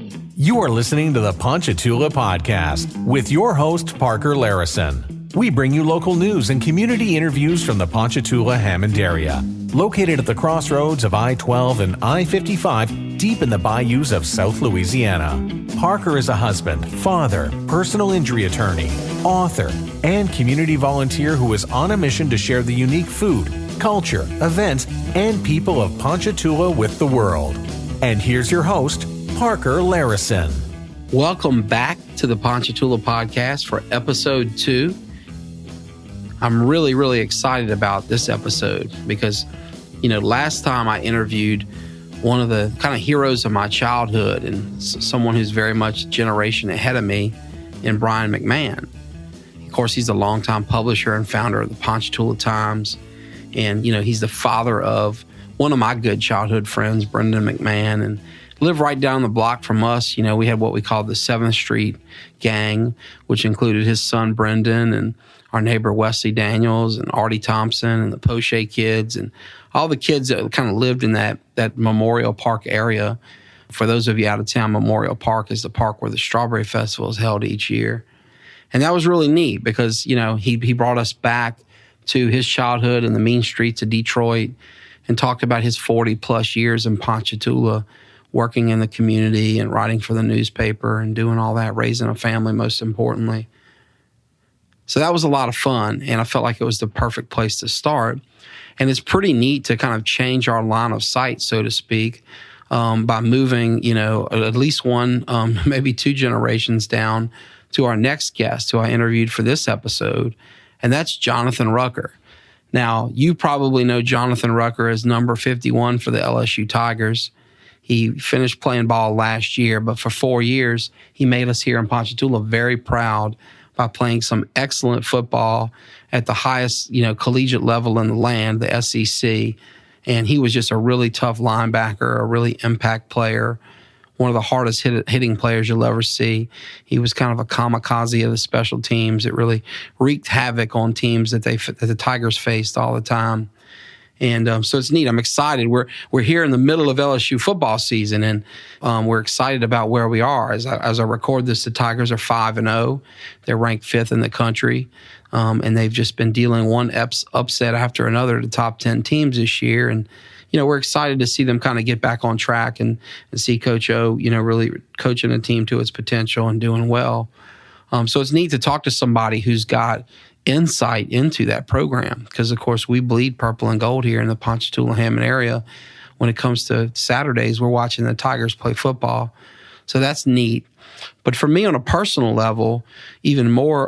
You are listening to the Ponchatoula Podcast with your host, Parker Larison. We bring you local news and community interviews from the Ponchatoula-Hammond area. Located at the crossroads of I-12 and I-55, deep in the bayous of South Louisiana. Parker is a husband, father, personal injury attorney, author, and community volunteer who is on a mission to share the unique food, culture, events, and people of Ponchatoula with the world. And here's your host, Parker Larison. Welcome back to the Ponchatoula Podcast for episode 2. I'm really excited about this episode because, last time I interviewed one of the kind of heroes of my childhood and someone who's very much a generation ahead of me in Brian McMahon. Of course, he's a longtime publisher and founder of the Ponchatoula Times. And, he's the father of one of my good childhood friends, Brendan McMahon, and lived right down the block from us. We had what we called the 7th Street Gang, which included his son, Brendan, and our neighbor, Wesley Daniels, and Artie Thompson, and the Poche kids, and all the kids that kind of lived in that Memorial Park area. For those of you out of town, Memorial Park is the park where the Strawberry Festival is held each year. And that was really neat because, he brought us back to his childhood in the mean streets of Detroit and talked about his 40-plus years in Ponchatoula, working in the community and writing for the newspaper and doing all that, raising a family, most importantly. So that was a lot of fun, and I felt like it was the perfect place to start. And it's pretty neat to kind of change our line of sight, so to speak, by moving, at least one, maybe 2 generations down to our next guest who I interviewed for this episode, and that's Jonathan Rucker. Now, you probably know Jonathan Rucker as number 51 for the LSU Tigers. He finished playing ball last year, but for 4 years, he made us here in Ponchatoula very proud by playing some excellent football at the highest, collegiate level in the land, the SEC. And he was just a really tough linebacker, a really impact player, one of the hardest hitting players you'll ever see. He was kind of a kamikaze of the special teams. It really wreaked havoc on teams that the Tigers faced all the time. And so it's neat. I'm excited. We're here in the middle of LSU football season, and we're excited about where we are. As I record this, the Tigers are 5-0. They're ranked 5th in the country, and they've just been dealing one upset after another to top 10 teams this year. And we're excited to see them kind of get back on track and see Coach O, really coaching a team to its potential and doing well. So it's neat to talk to somebody who's got insight into that program because, of course, we bleed purple and gold here in the Ponchatoula-Hammond area. When it comes to Saturdays, we're watching the Tigers play football. So that's neat. But for me on a personal level, even more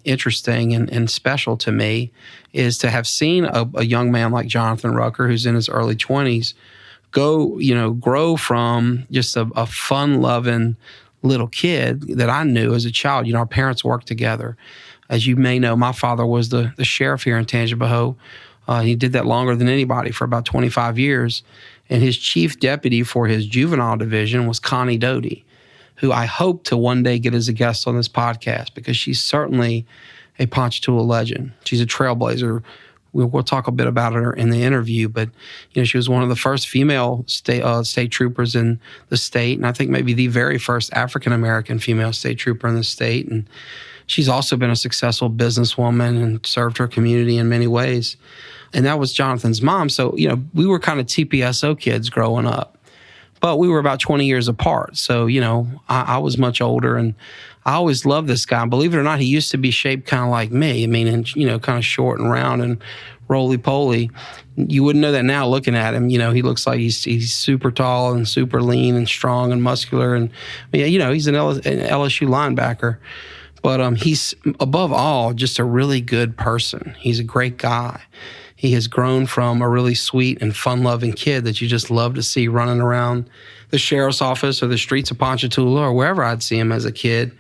interesting and special to me is to have seen a young man like Jonathan Rucker, who's in his early 20s, grow from just a fun-loving little kid that I knew as a child. Our parents worked together. As you may know, my father was the sheriff here in Tangipahoa. He did that longer than anybody for about 25 years. And his chief deputy for his juvenile division was Connie Doty, who I hope to one day get as a guest on this podcast because she's certainly a Ponchatoula legend. She's a trailblazer. We'll talk a bit about her in the interview, but she was one of the first female state troopers in the state, and I think maybe the very first African-American female state trooper in the state. And she's also been a successful businesswoman and served her community in many ways. And that was Jonathan's mom. So, we were kind of TPSO kids growing up, but we were about 20 years apart. So, I was much older, and I always loved this guy. Believe it or not, he used to be shaped kind of like me. I mean, kind of short and round and roly-poly. You wouldn't know that now looking at him. He looks like he's super tall and super lean and strong and muscular. And, he's an LSU linebacker. But he's, above all, just a really good person. He's a great guy. He has grown from a really sweet and fun-loving kid that you just love to see running around the sheriff's office or the streets of Ponchatoula or wherever I'd see him as a kid.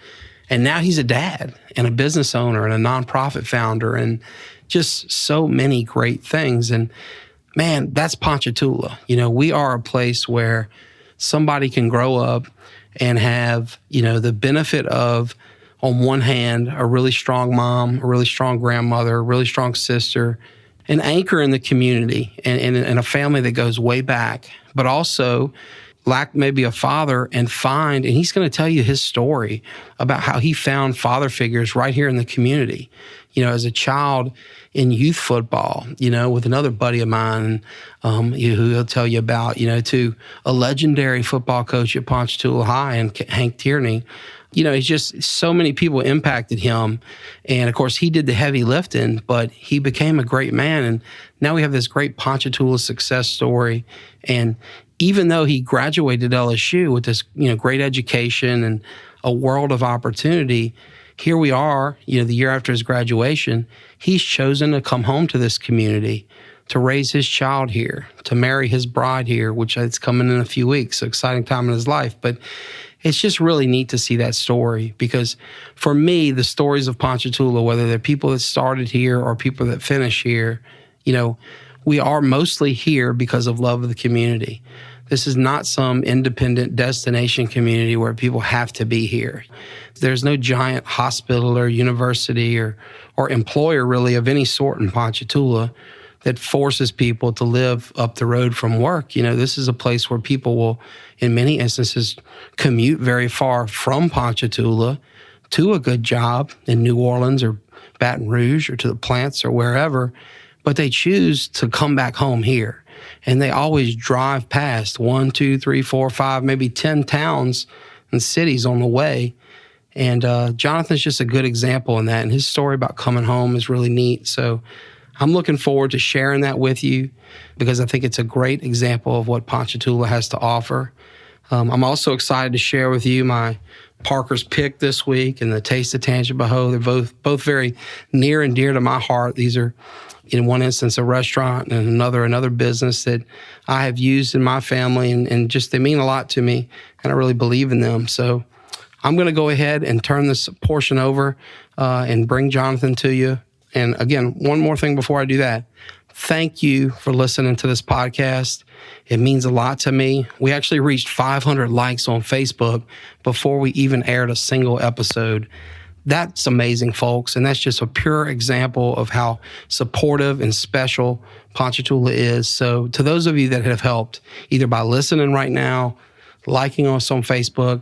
And now he's a dad and a business owner and a nonprofit founder and just so many great things. And, man, that's Ponchatoula. We are a place where somebody can grow up and have, the benefit of, on one hand, a really strong mom, a really strong grandmother, a really strong sister, an anchor in the community and a family that goes way back, but also lack maybe a father and he's going to tell you his story about how he found father figures right here in the community. As a child in youth football, with another buddy of mine, who he'll tell you about, to a legendary football coach at Ponchatoula High and Hank Tierney. It's just so many people impacted him. And of course, he did the heavy lifting, but he became a great man. And now we have this great Ponchatoula success story. And even though he graduated LSU with this, great education and a world of opportunity, here we are, the year after his graduation, he's chosen to come home to this community, to raise his child here, to marry his bride here, which is coming in a few weeks. So exciting time in his life. But it's just really neat to see that story, because for me, the stories of Ponchatoula, whether they're people that started here or people that finish here, we are mostly here because of love of the community. This is not some independent destination community where people have to be here. There's no giant hospital or university or employer really of any sort in Ponchatoula that forces people to live up the road from work. This is a place where people will, in many instances, commute very far from Ponchatoula to a good job in New Orleans or Baton Rouge or to the plants or wherever, but they choose to come back home here. And they always drive past 1, 2, 3, 4, 5, maybe 10 towns and cities on the way. And Jonathan's just a good example in that. And his story about coming home is really neat. So I'm looking forward to sharing that with you, because I think it's a great example of what Ponchatoula has to offer. I'm also excited to share with you my Parker's Pick this week and the Taste of Tangipahoa. They're both very near and dear to my heart. These are, in one instance, a restaurant, and another business that I have used in my family, and just they mean a lot to me, and I really believe in them. So I'm going to go ahead and turn this portion over and bring Jonathan to you. And again, one more thing before I do that. Thank you for listening to this podcast. It means a lot to me. We actually reached 500 likes on Facebook before we even aired a single episode. That's amazing, folks. And that's just a pure example of how supportive and special Ponchatoula is. So to those of you that have helped, either by listening right now, liking us on Facebook,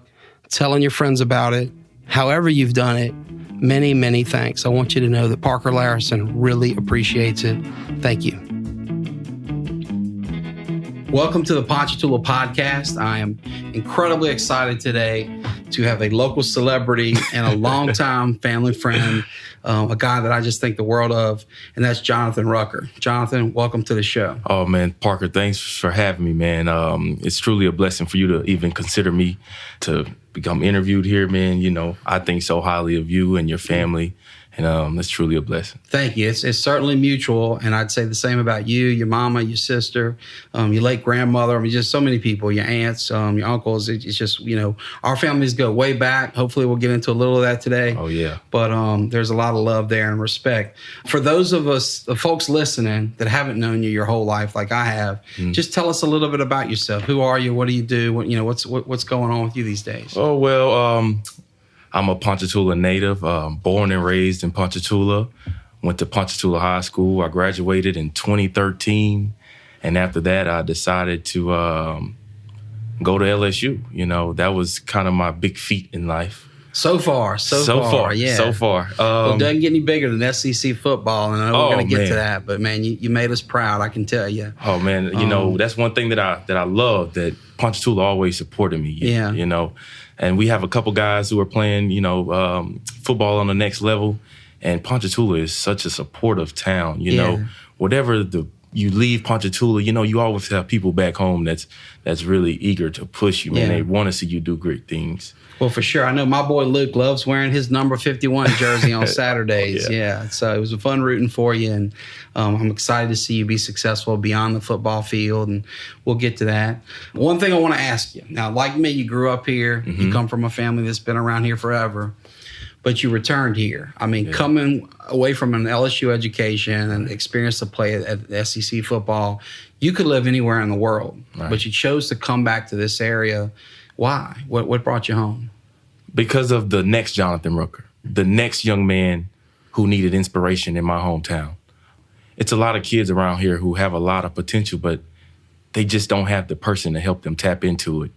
telling your friends about it, however you've done it, many, many thanks. I want you to know that Parker Larison really appreciates it. Thank you. Welcome to the Ponchatoula Podcast. I am incredibly excited today to have a local celebrity and a longtime family friend, a guy that I just think the world of, and that's Jonathan Rucker. Jonathan, welcome to the show. Oh, man, Parker, thanks for having me, man. It's truly a blessing for you to even consider me to become interviewed here, man. I think so highly of you and your family, and it's truly a blessing. Thank you. It's certainly mutual, and I'd say the same about you, your mama, your sister, your late grandmother. Just so many people, your aunts, your uncles. It's just, our families go way back. Hopefully we'll get into a little of that today. Oh, yeah. But there's a lot of love there and respect. For those of us, the folks listening that haven't known you your whole life like I have, just tell us a little bit about yourself. Who are you? What do you do? What's going on with you these days? Oh, well, I'm a Ponchatoula native, born and raised in Ponchatoula. Went to Ponchatoula High School. I graduated in 2013. And after that, I decided to go to LSU. That was kind of my big feat in life. So far, yeah. So far. Well, it doesn't get any bigger than SEC football, and I know we're going to get to that. But, man, you made us proud, I can tell you. Oh, man, that's one thing that I love, that Ponchatoula always supported me. Yeah. And we have a couple guys who are playing, football on the next level. And Ponchatoula is such a supportive town. Whatever you leave Ponchatoula, you always have people back home that's really eager to push you, man. They want to see you do great things. Well, for sure. I know my boy Luke loves wearing his number 51 jersey on Saturdays. Yeah. So it was a fun rooting for you, and I'm excited to see you be successful beyond the football field, and we'll get to that. One thing I want to ask you. Now, like me, you grew up here. You come from a family that's been around here forever, but you returned here. Coming away from an LSU education and experience to play at SEC football, you could live anywhere in the world, but you chose to come back to this area. Why? What brought you home? Because of the next Jonathan Rucker, the next young man who needed inspiration in my hometown. It's a lot of kids around here who have a lot of potential, but they just don't have the person to help them tap into it.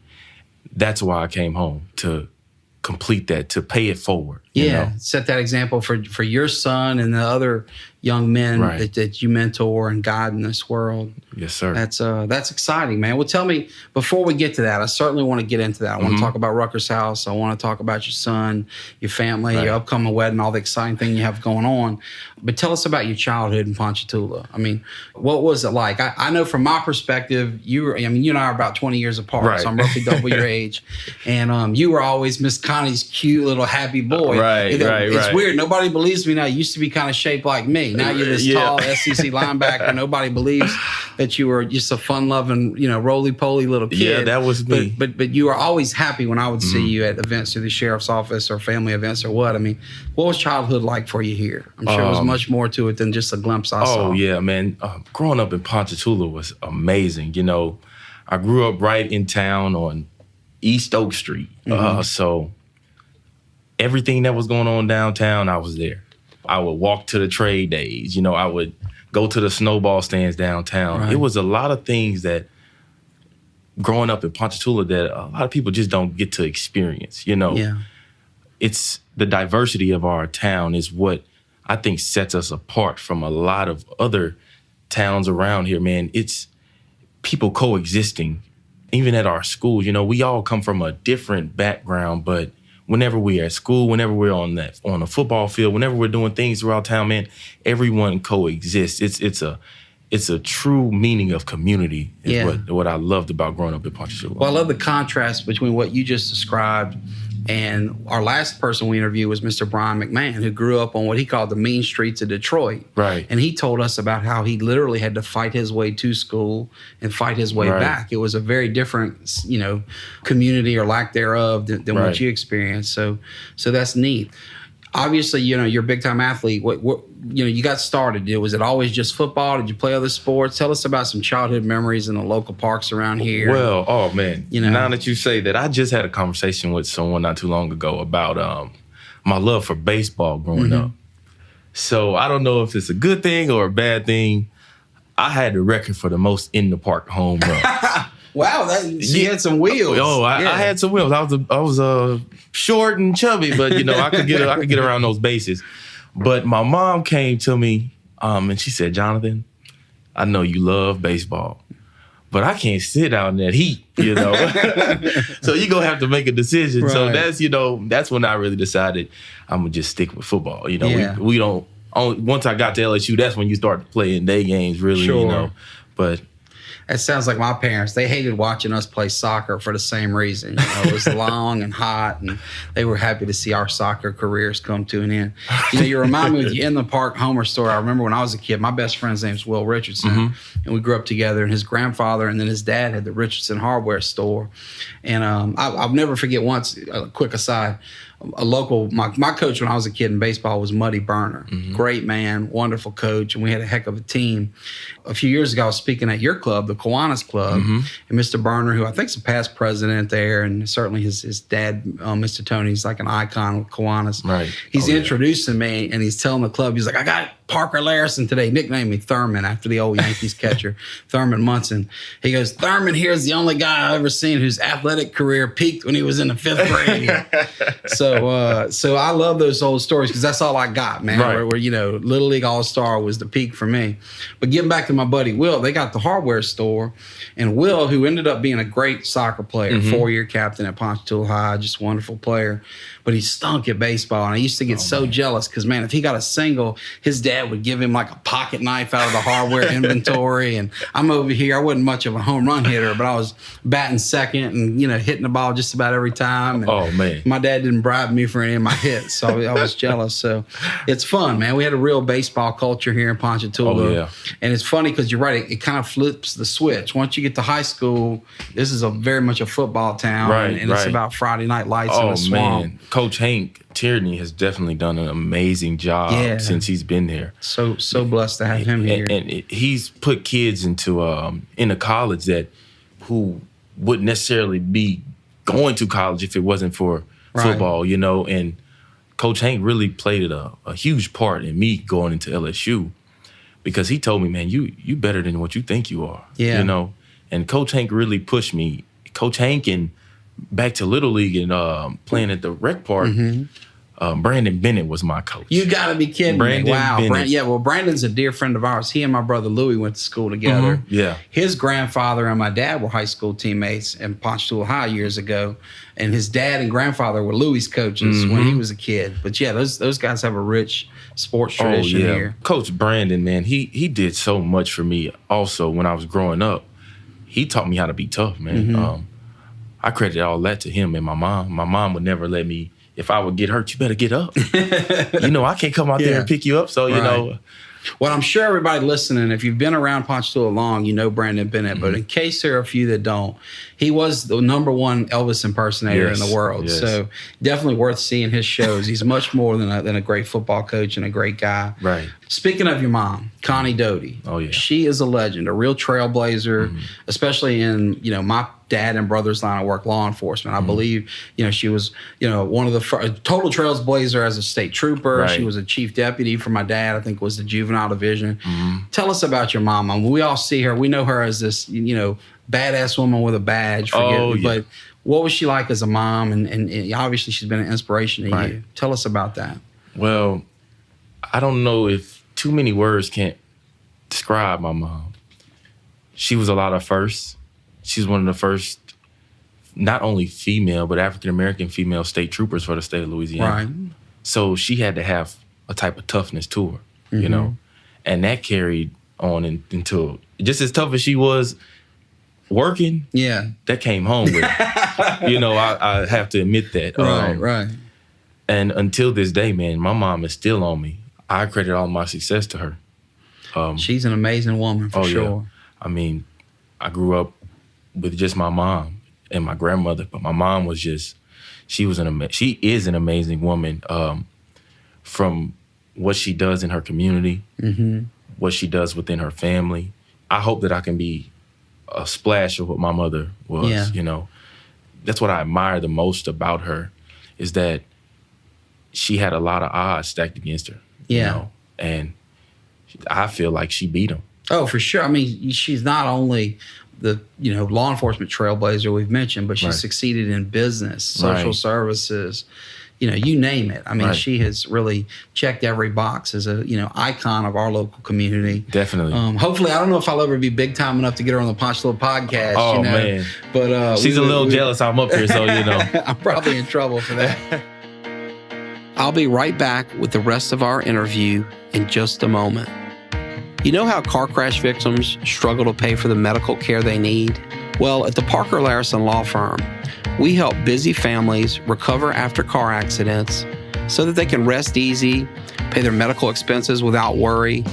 That's why I came home, to complete that, to pay it forward. You know? Set that example for your son and the other young men that you mentor and guide in this world. Yes, sir. That's exciting, man. Well, tell me, before we get to that, I certainly want to get into that. I want to talk about Rucker's house. I want to talk about your son, your family, your upcoming wedding, all the exciting thing you have going on. But tell us about your childhood in Ponchatoula. I mean, what was it like? I know from my perspective, you and I are about 20 years apart, so I'm roughly double your age. And you were always Miss Connie's cute little happy boy. It's weird. Nobody believes me now. You used to be kind of shaped like me. Now you're this tall SEC linebacker. Nobody believes that you were just a fun-loving, roly-poly little kid. Yeah, that was me. But you were always happy when I would see you at events through the sheriff's office or family events or what. I mean, what was childhood like for you here? I'm sure it was much more to it than just a glimpse I saw. Oh, yeah, man. Growing up in Ponchatoula was amazing. I grew up right in town on East Oak Street. So everything that was going on downtown, I was there. I would walk to the trade days. I would go to the snowball stands downtown. Right. It was a lot of things that growing up in Ponchatoula that a lot of people just don't get to experience. It's the diversity of our town is what I think sets us apart from a lot of other towns around here, man. It's people coexisting, even at our schools. We all come from a different background, but whenever we're at school, whenever we're on a football field, whenever we're doing things throughout town, man, everyone coexists. It's a true meaning of community is what I loved about growing up in Ponchatoula. Well, I love the contrast between what you just described and our last person we interviewed was Mr. Brian McMahon, who grew up on what he called the mean streets of Detroit. Right. And he told us about how he literally had to fight his way to school and fight his way back. It was a very different, community or lack thereof than what you experienced. So that's neat. Obviously, you're a big-time athlete. What you got started. Was it always just football? Did you play other sports? Tell us about some childhood memories in the local parks around here. Well, oh, man. Now that you say that, I just had a conversation with someone not too long ago about my love for baseball growing up. So I don't know if it's a good thing or a bad thing. I had the record for the most in-the-park home runs. Wow, you had some wheels. I had some wheels. I was short and chubby, but I could get around those bases. But my mom came to me and she said, "Jonathan, I know you love baseball, but I can't sit out in that heat, So you're gonna have to make a decision." Right. So that's when I really decided I'm gonna just stick with football. We don't. Once I got to LSU, that's when you start playing day games, really. But it sounds like my parents. They hated watching us play soccer for the same reason. It was long and hot, and they were happy to see our soccer careers come to an end. You remind me of the In the Park Homer story. I remember when I was a kid, my best friend's name is Will Richardson, and we grew up together, and his grandfather and then his dad had the Richardson hardware store. And I'll never forget once, a quick aside, my coach when I was a kid in baseball was Muddy Burner. Great man, wonderful coach, and we had a heck of a team. A few years ago, I was speaking at your club, the Kiwanis Club, and Mr. Burner, who I think is a past president there, and certainly his dad, Mr. Tony's like an icon with Kiwanis. Right. He's introducing me, and he's telling the club, he's like, "I got Parker Larison today." Nicknamed me Thurman after the old Yankees catcher, Thurman Munson. He goes, "Thurman here is the only guy I've ever seen whose athletic career peaked when he was in the 5th grade." So I love those old stories because that's all I got, man. Right. Where Little League All-Star was the peak for me. But getting back to my buddy Will, they got the hardware store, and Will, who ended up being a great soccer player, 4-year captain at Ponchatoula High, just a wonderful player, but he stunk at baseball, and I used to get jealous because, man, if he got a single, his dad would give him like a pocket knife out of the hardware inventory, and I'm over here. I wasn't much of a home run hitter, but I was batting second and, hitting the ball just about every time. And my dad didn't bribe me for any of my hits, so I was jealous. So it's fun, man. We had a real baseball culture here in Ponchatoula. And it's funny because you're right, it kind of flips the switch. Once you get to high school, this is very much a football town, and it's about Friday night lights in the swamp. Man. Coach Hank Tierney has definitely done an amazing job since he's been there. So blessed to have him here. And he's put kids into a college that who wouldn't necessarily be going to college if it wasn't for football, and Coach Hank really played a huge part in me going into LSU because he told me, "Man, you better than what you think you are." And Coach Hank really pushed me. Coach Hank and back to Little League and playing at the rec park, Brandon Bennett was my coach. You got to be kidding me. Wow. Brandon's a dear friend of ours. He and my brother Louie went to school together. Yeah. His grandfather and my dad were high school teammates in Ponchatoula High years ago. And his dad and grandfather were Louie's coaches when he was a kid. But yeah, those guys have a rich sports tradition here. Coach Brandon, man, he did so much for me also when I was growing up. He taught me how to be tough, man. I credit all that to him and my mom. My mom would never let me, if I would get hurt, you better get up. I can't come out there and pick you up. So, you know. Well, I'm sure everybody listening, if you've been around Ponchatoula long, you know Brandon Bennett. But in case there are a few that don't, he was the #1 Elvis impersonator in the world. Yes. So definitely worth seeing his shows. He's much more than a great football coach and a great guy. Right. Speaking of your mom, Connie Doty. Oh, yeah. She is a legend, a real trailblazer, especially in, my dad and brother's line of work, law enforcement. I believe, she was, one of the total trailblazer as a state trooper. Right. She was a chief deputy for my dad, I think was the juvenile division. Tell us about your mom. I mean, we all see her. We know her as this, badass woman with a badge. But what was she like as a mom? And obviously she's been an inspiration to you. Tell us about that. Well, I don't know if too many words can't describe my mom. She was a lot of firsts. She's one of the first, not only female, but African-American female state troopers for the state of Louisiana. Right. So she had to have a type of toughness to her, and that carried on into just as tough as she was working. Yeah, that came home with her. I have to admit that. Right. And until this day, man, my mom is still on me. I credit all my success to her. She's an amazing woman for sure. Yeah. I mean, I grew up with just my mom and my grandmother, but my mom was just, she is an amazing woman. From what she does in her community, what she does within her family. I hope that I can be a splash of what my mother was, That's what I admire the most about her, is that she had a lot of odds stacked against her, and I feel like she beat them. Oh, for sure. I mean, she's not only the, law enforcement trailblazer we've mentioned, but she succeeded in business, social services, you name it. I mean, she has really checked every box as a, icon of our local community. Definitely. Hopefully, I don't know if I'll ever be big time enough to get her on the Ponchatoula podcast. Oh, man. But she's a little jealous I'm up here, so, I'm probably in trouble for that. I'll be right back with the rest of our interview in just a moment. You know how car crash victims struggle to pay for the medical care they need? Well, at the Parker Larison Law Firm, we help busy families recover after car accidents so that they can rest easy, pay their medical expenses without worry,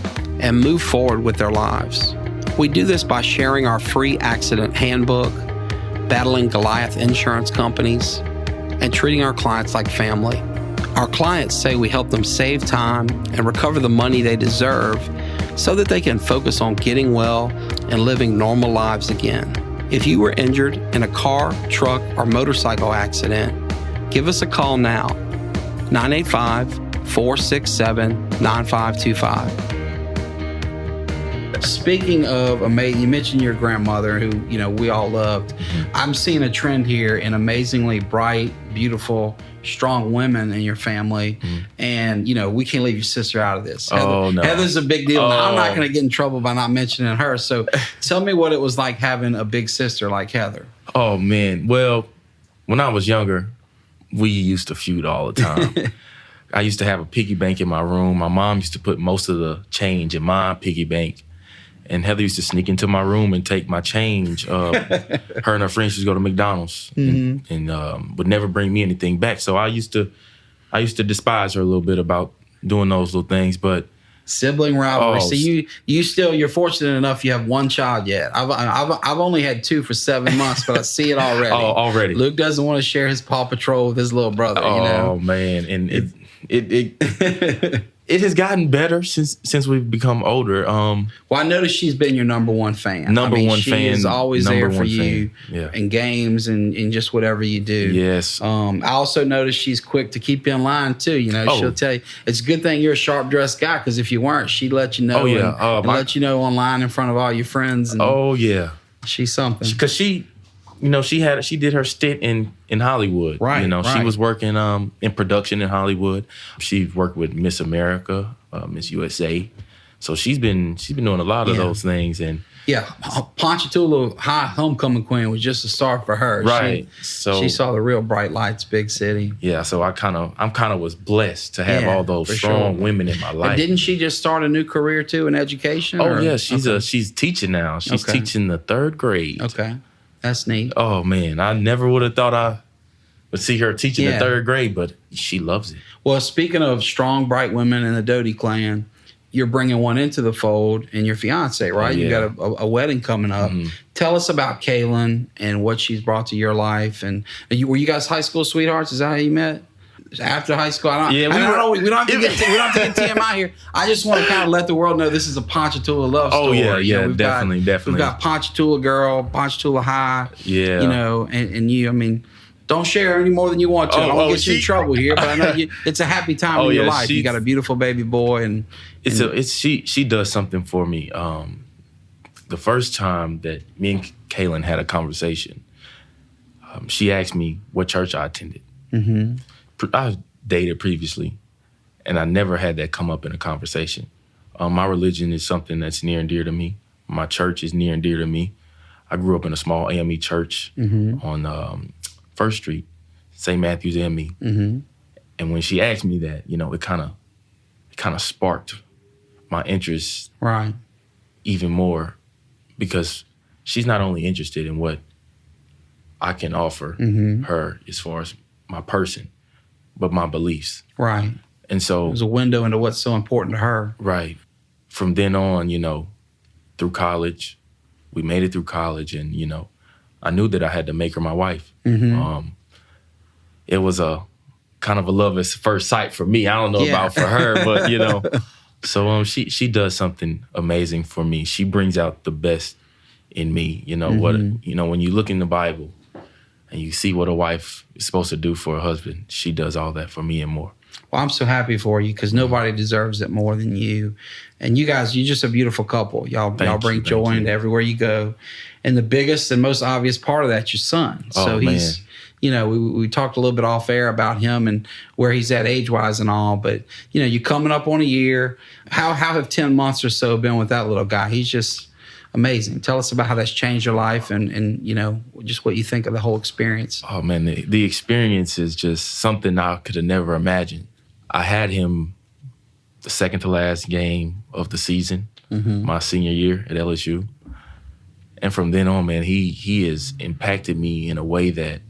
and move forward with their lives. We do this by sharing our free accident handbook, battling Goliath insurance companies, and treating our clients like family. Our clients say we help them save time and recover the money they deserve so that they can focus on getting well and living normal lives again. If you were injured in a car, truck, or motorcycle accident, give us a call now, 985-467-9525. Speaking of amazing, you mentioned your grandmother who, we all loved. I'm seeing a trend here in amazingly bright, beautiful, strong women in your family. And, we can't leave your sister out of this. No. Heather's a big deal. I'm not going to get in trouble by not mentioning her. So tell me what it was like having a big sister like Heather. Oh, man. Well, when I was younger, we used to feud all the time. I used to have a piggy bank in my room. My mom used to put most of the change in my piggy bank. And Heather used to sneak into my room and take my change. Her and her friends used to go to McDonald's and would never bring me anything back. So I used to despise her a little bit about doing those little things. But sibling rivalry. So you're fortunate enough you have one child yet. I've only had two for 7 months, but I see it already. Already. Luke doesn't want to share his Paw Patrol with his little brother. Oh man, and it has gotten better since we've become older. Well, I noticed she's been your #1 fan. She is always there for you in games and just whatever you do. Yes. I also noticed she's quick to keep you in line too. She'll tell you it's a good thing you're a sharp dressed guy, because if you weren't, she'd let you know. And let you know online in front of all your friends. And, She's something. Because she did her stint in Hollywood. Right, She right. was working in production in Hollywood. She worked with Miss America, Miss USA. So she's been doing a lot of those things. And yeah, Ponchatoula High homecoming queen was just a start for her. right. She saw the real bright lights, big city. Yeah, so I'm kind of was blessed to have all those strong women in my life. And didn't she just start a new career too in education? Oh yeah, she's teaching now. She's teaching the 3rd grade. Okay, that's neat. Oh man, I never would have thought I would see her teaching the 3rd grade, but she loves it. Well, speaking of strong, bright women in the Doty clan, you're bringing one into the fold and your fiance, right? Oh, yeah. You got a wedding coming up. Mm-hmm. Tell us about Kaylin and what she's brought to your life. And were you guys high school sweethearts? Is that how you met? After high school? We don't have to get TMI here. I just want to kind of let the world know this is a Ponchatoula love story. Oh yeah, definitely. We've got Ponchatoula girl, Ponchatoula High. Yeah. And you, I mean, don't share any more than you want to. I don't get you in trouble here, but I know it's a happy time in your life. You got a beautiful baby boy, and she does something for me. The first time that me and Kaylin had a conversation, she asked me what church I attended. Mm-hmm. I dated previously, and I never had that come up in a conversation. My religion is something that's near and dear to me. My church is near and dear to me. I grew up in a small AME church on 1st Street, St. Matthew's ME. Mm-hmm. And when she asked me that, it kind of sparked my interest even more, because she's not only interested in what I can offer her as far as my person, but my beliefs. Right. And so there's a window into what's so important to her. Right. From then on, through college, we made it through college, and, I knew that I had to make her my wife. Mm-hmm. It was a kind of a love at first sight for me. I don't know about for her, but, So she does something amazing for me. She brings out the best in me. When you look in the Bible and you see what a wife is supposed to do for a husband, she does all that for me and more. Well, I'm so happy for you, because nobody deserves it more than you. And you guys, you're just a beautiful couple. Y'all bring joy into everywhere you go. And the biggest and most obvious part of that's your son. So he's, we talked a little bit off air about him and where he's at age-wise and all. But, you're coming up on a year. How have 10 months or so been with that little guy? He's just amazing. Tell us about how that's changed your life and just what you think of the whole experience. Oh, man, the experience is just something I could have never imagined. I had him the second to last game of the season, my senior year at LSU. And from then on, man, he has impacted me in a way that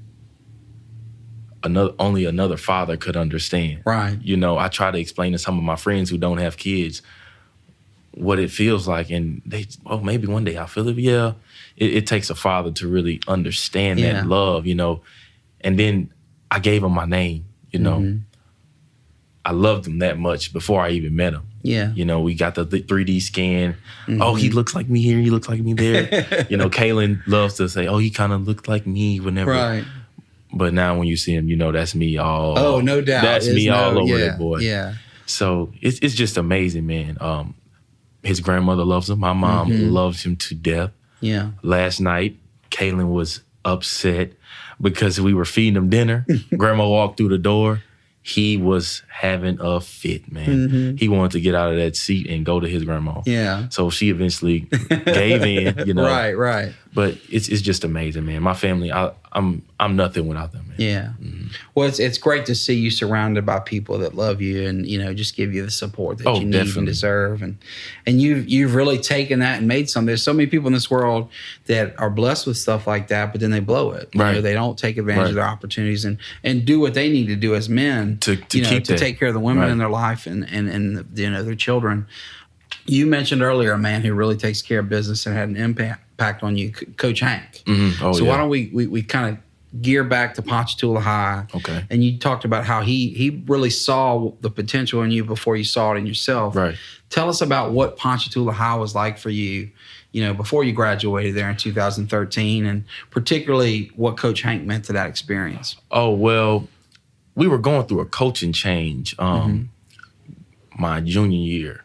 only another father could understand. Right. I try to explain to some of my friends who don't have kids what it feels like, and maybe one day I'll feel it. Yeah, it takes a father to really understand that love, And then I gave him my name, I loved him that much before I even met him. Yeah. We got the 3D scan. Oh, he looks like me here. He looks like me there. Kaylin loves to say, oh, he kind of looked like me whenever. Right. But now when you see him, that's me all. Oh, no doubt. That's me all over that boy. Yeah. So it's just amazing, man. His grandmother loves him. My mom loves him to death. Yeah. Last night, Kaylin was upset because we were feeding him dinner. Grandma walked through the door. He was having a fit, man. He wanted to get out of that seat and go to his grandma. Yeah. So she eventually gave in, Right. But it's just amazing, man. My family, I'm nothing without them, man. Yeah. Well, it's great to see you surrounded by people that love you and, just give you the support that you need and deserve. And you've really taken that and made something. There's so many people in this world that are blessed with stuff like that, but then they blow it. Right. They don't take advantage of their opportunities and do what they need to do as men to take care of the women in their life and their children. You mentioned earlier a man who really takes care of business and had an impact on you, Coach Hank. So why don't we kind of gear back to Ponchatoula High? Okay. And you talked about how he really saw the potential in you before you saw it in yourself. Right. Tell us about what Ponchatoula High was like for you, before you graduated there in 2013, and particularly what Coach Hank meant to that experience. Oh, well, we were going through a coaching change my junior year.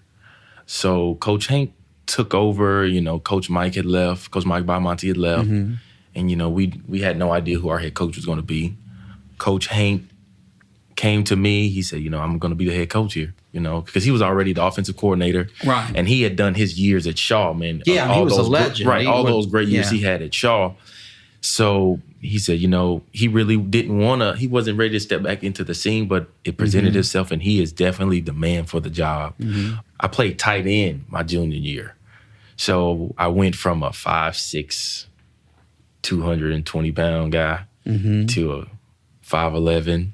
So Coach Hank took over. Coach Mike had left. Coach Mike Bamonte had left. Mm-hmm. And, we had no idea who our head coach was going to be. Coach Hank came to me. He said, I'm going to be the head coach here, because he was already the offensive coordinator. Right. And he had done his years at Shaw, man. Yeah, he was a legend. Right, those great years he had at Shaw. So he said, he really he wasn't ready to step back into the scene, but it presented itself, and he is definitely the man for the job. Mm-hmm. I played tight end my junior year. So I went from a 5'6", 220-pound guy to a 5'11",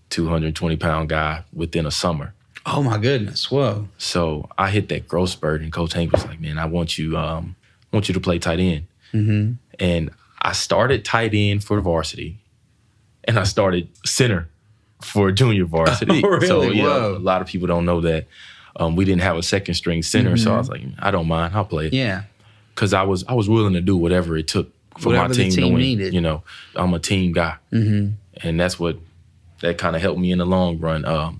220-pound guy within a summer. Oh, my goodness. Whoa. So I hit that growth spurt, and Coach Hank was like, man, I want you to play tight end. Mm-hmm. And I started tight end for varsity, and I started center for junior varsity. Oh, really? So, Whoa. a lot of people don't know that. We didn't have a second string center, so I was like, I don't mind. I'll play it. Yeah. Because I was willing to do whatever it took for whatever my team the to win. needed. I'm a team guy. Mm-hmm. And that kind of helped me in the long run.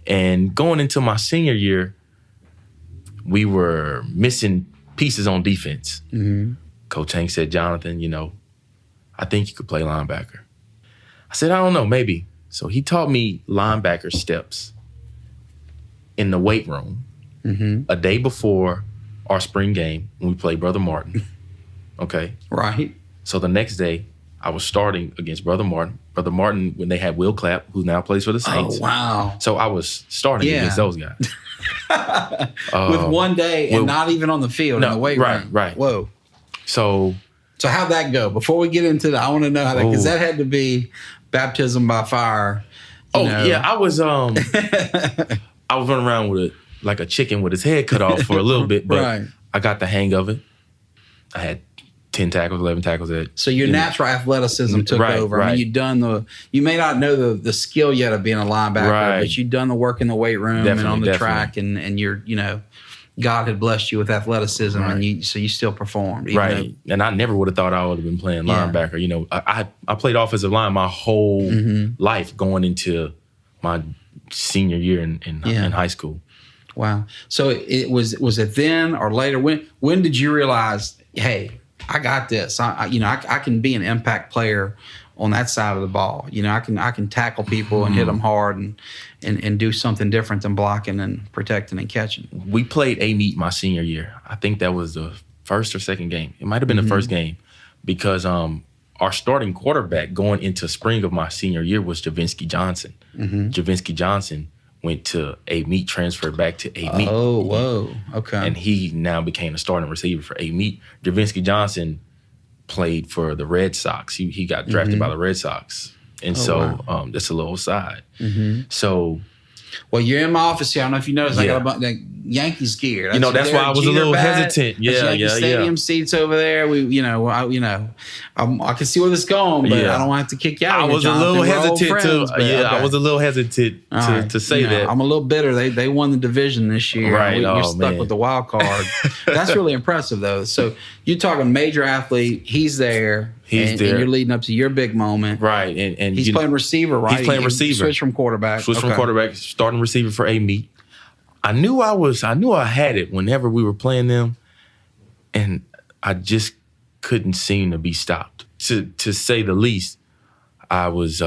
And going into my senior year, we were missing pieces on defense. Mm-hmm. Coach Hank said, Jonathan, I think you could play linebacker. I said, I don't know, maybe. So he taught me linebacker steps in the weight room a day before our spring game when we played Brother Martin. Okay? Right. So the next day, I was starting against Brother Martin. Brother Martin, when they had Will Clapp, who now plays for the Saints. Oh, wow. So I was starting against those guys. With one day and not even on the field in the weight room. Right. Whoa. So how'd that go? Before we get into that, I want to know how that, because that had to be baptism by fire. Yeah, I was I was running around with like a chicken with his head cut off for a little bit, but I got the hang of it. I had 10 tackles, 11 tackles. So your natural athleticism took over. I mean, you may not know the skill yet of being a linebacker, but you'd done the work in the weight room and on the track, and you're, God had blessed you with athleticism, and so you still performed. Right. And I never would have thought I would have been playing linebacker. I played offensive line my whole life going into my senior year in high school. Wow. So was it then or later? When did you realize, hey, I got this? I can be an impact player on that side of the ball. I can tackle people and hit them hard and do something different than blocking and protecting and catching. We played A-Meet my senior year. I think that was the first or second game. It might have been the first game because our starting quarterback going into spring of my senior year was Javinsky Johnson. Javinsky Johnson went to A-Meet, transferred back to A-Meet. Oh, whoa. Okay. And he now became a starting receiver for A-Meet. Javinsky Johnson played for the Red Sox. He got drafted by the Red Sox. And that's a little aside. So... Well, you're in my office here. I don't know if you noticed. I got a bunch of Yankees gear. That's why I was a little hesitant. Yankee Stadium seats over there. I can see where this is going, but I don't want to have to kick you out. I was a little hesitant I was a little hesitant to say that. I'm a little bitter. They won the division this year. Right. You're stuck with the wild card. That's really impressive, though. So you're talking major athlete. He's there. And you're leading up to your big moment. Right. And he's playing receiver, right? He's playing receiver. Switch from quarterback. From quarterback, starting receiver for A-Meet. I knew I had it whenever we were playing them, and I just couldn't seem to be stopped. To say the least, I was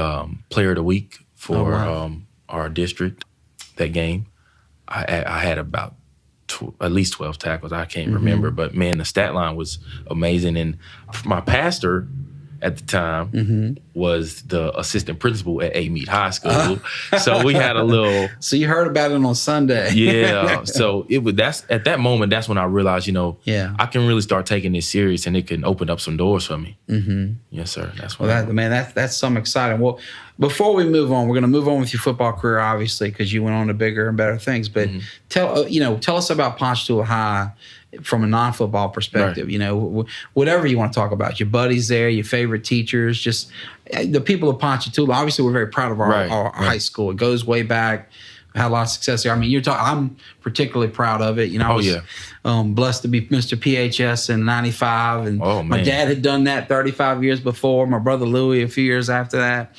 player of the week for our district that game. I had about at least 12 tackles. I can't remember, but man, the stat line was amazing. And my pastor at the time was the assistant principal at A-Meet High School. So we had a little... So you heard about it on Sunday. Yeah. So at that moment, that's when I realized, I can really start taking this serious, and it can open up some doors for me. Yes, sir. That's what that's some exciting. Well, before we move on, we're going to move on with your football career, obviously, because you went on to bigger and better things. But tell us about Ponchatoula High from a non-football perspective. Right. Whatever you want to talk about, your buddies there, your favorite teachers, just the people of Ponchatoula. Obviously, we're very proud of our high school. It goes way back. Had a lot of success there. I mean, I'm particularly proud of it. I was blessed to be Mr. PHS in '95, and my dad had done that 35 years before. My brother Louie a few years after that.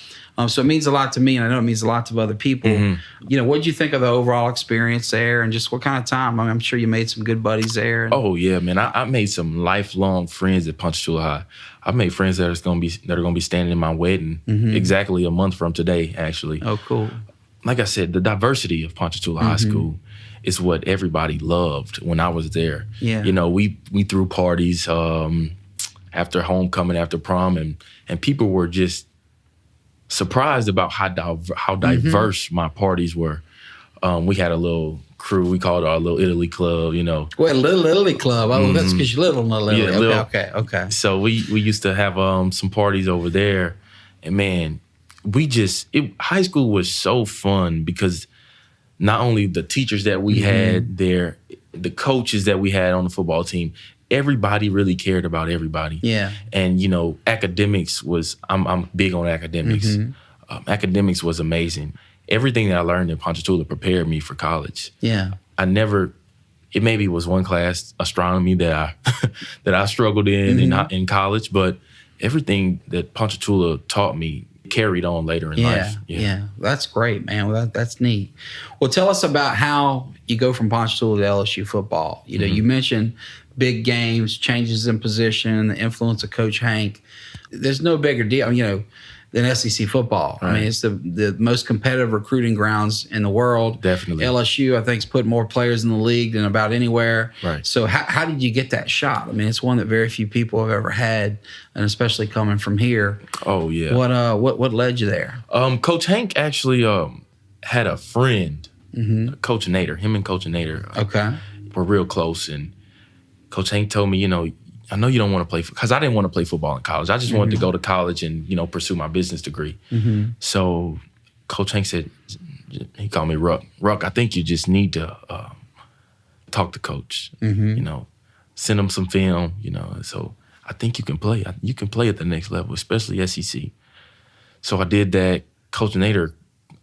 So it means a lot to me, and I know it means a lot to other people. Mm-hmm. What did you think of the overall experience there, and just what kind of time? I mean, I'm sure you made some good buddies there. Oh yeah, man! I made some lifelong friends at Ponchatoula High. I made friends that are going to be standing in my wedding exactly a month from today. Actually. Oh, cool. Like I said, the diversity of Ponchatoula High School is what everybody loved when I was there. Yeah. We threw parties after homecoming, after prom, and people were just surprised about how diverse my parties were. We had a little crew. We called it our little Italy club, Well, Little Italy Club. Oh, that's because you live in Little Italy. Yeah, Okay. So we used to have some parties over there, and man, high school was so fun because not only the teachers that we had there, the coaches that we had on the football team, everybody really cared about everybody. Yeah. And, academics I'm big on academics. Academics was amazing. Everything that I learned in Ponchatoula prepared me for college. Yeah. It maybe was one class, astronomy, that I struggled in college, but everything that Ponchatoula taught me carried on later in life. Yeah. That's great, man. Well, that's neat. Well, tell us about how you go from Ponchatoula to LSU football. You mentioned big games, changes in position, the influence of Coach Hank. There's no bigger deal, than SEC football. Right. I mean, it's the most competitive recruiting grounds in the world. Definitely. LSU, I think, has put more players in the league than about anywhere. Right. So how did you get that shot? I mean, it's one that very few people have ever had, and especially coming from here. Oh, yeah. What led you there? Coach Hank actually had a friend, Coach Nader. Him and Coach Nader were real close, and Coach Hank told me, I know you don't want to play, because I didn't want to play football in college. I just wanted to go to college and, pursue my business degree. So Coach Hank said, he called me Ruck. Ruck, I think you just need to talk to Coach, send him some film, so I think you can play. You can play at the next level, especially SEC. So I did that. Coach Nader,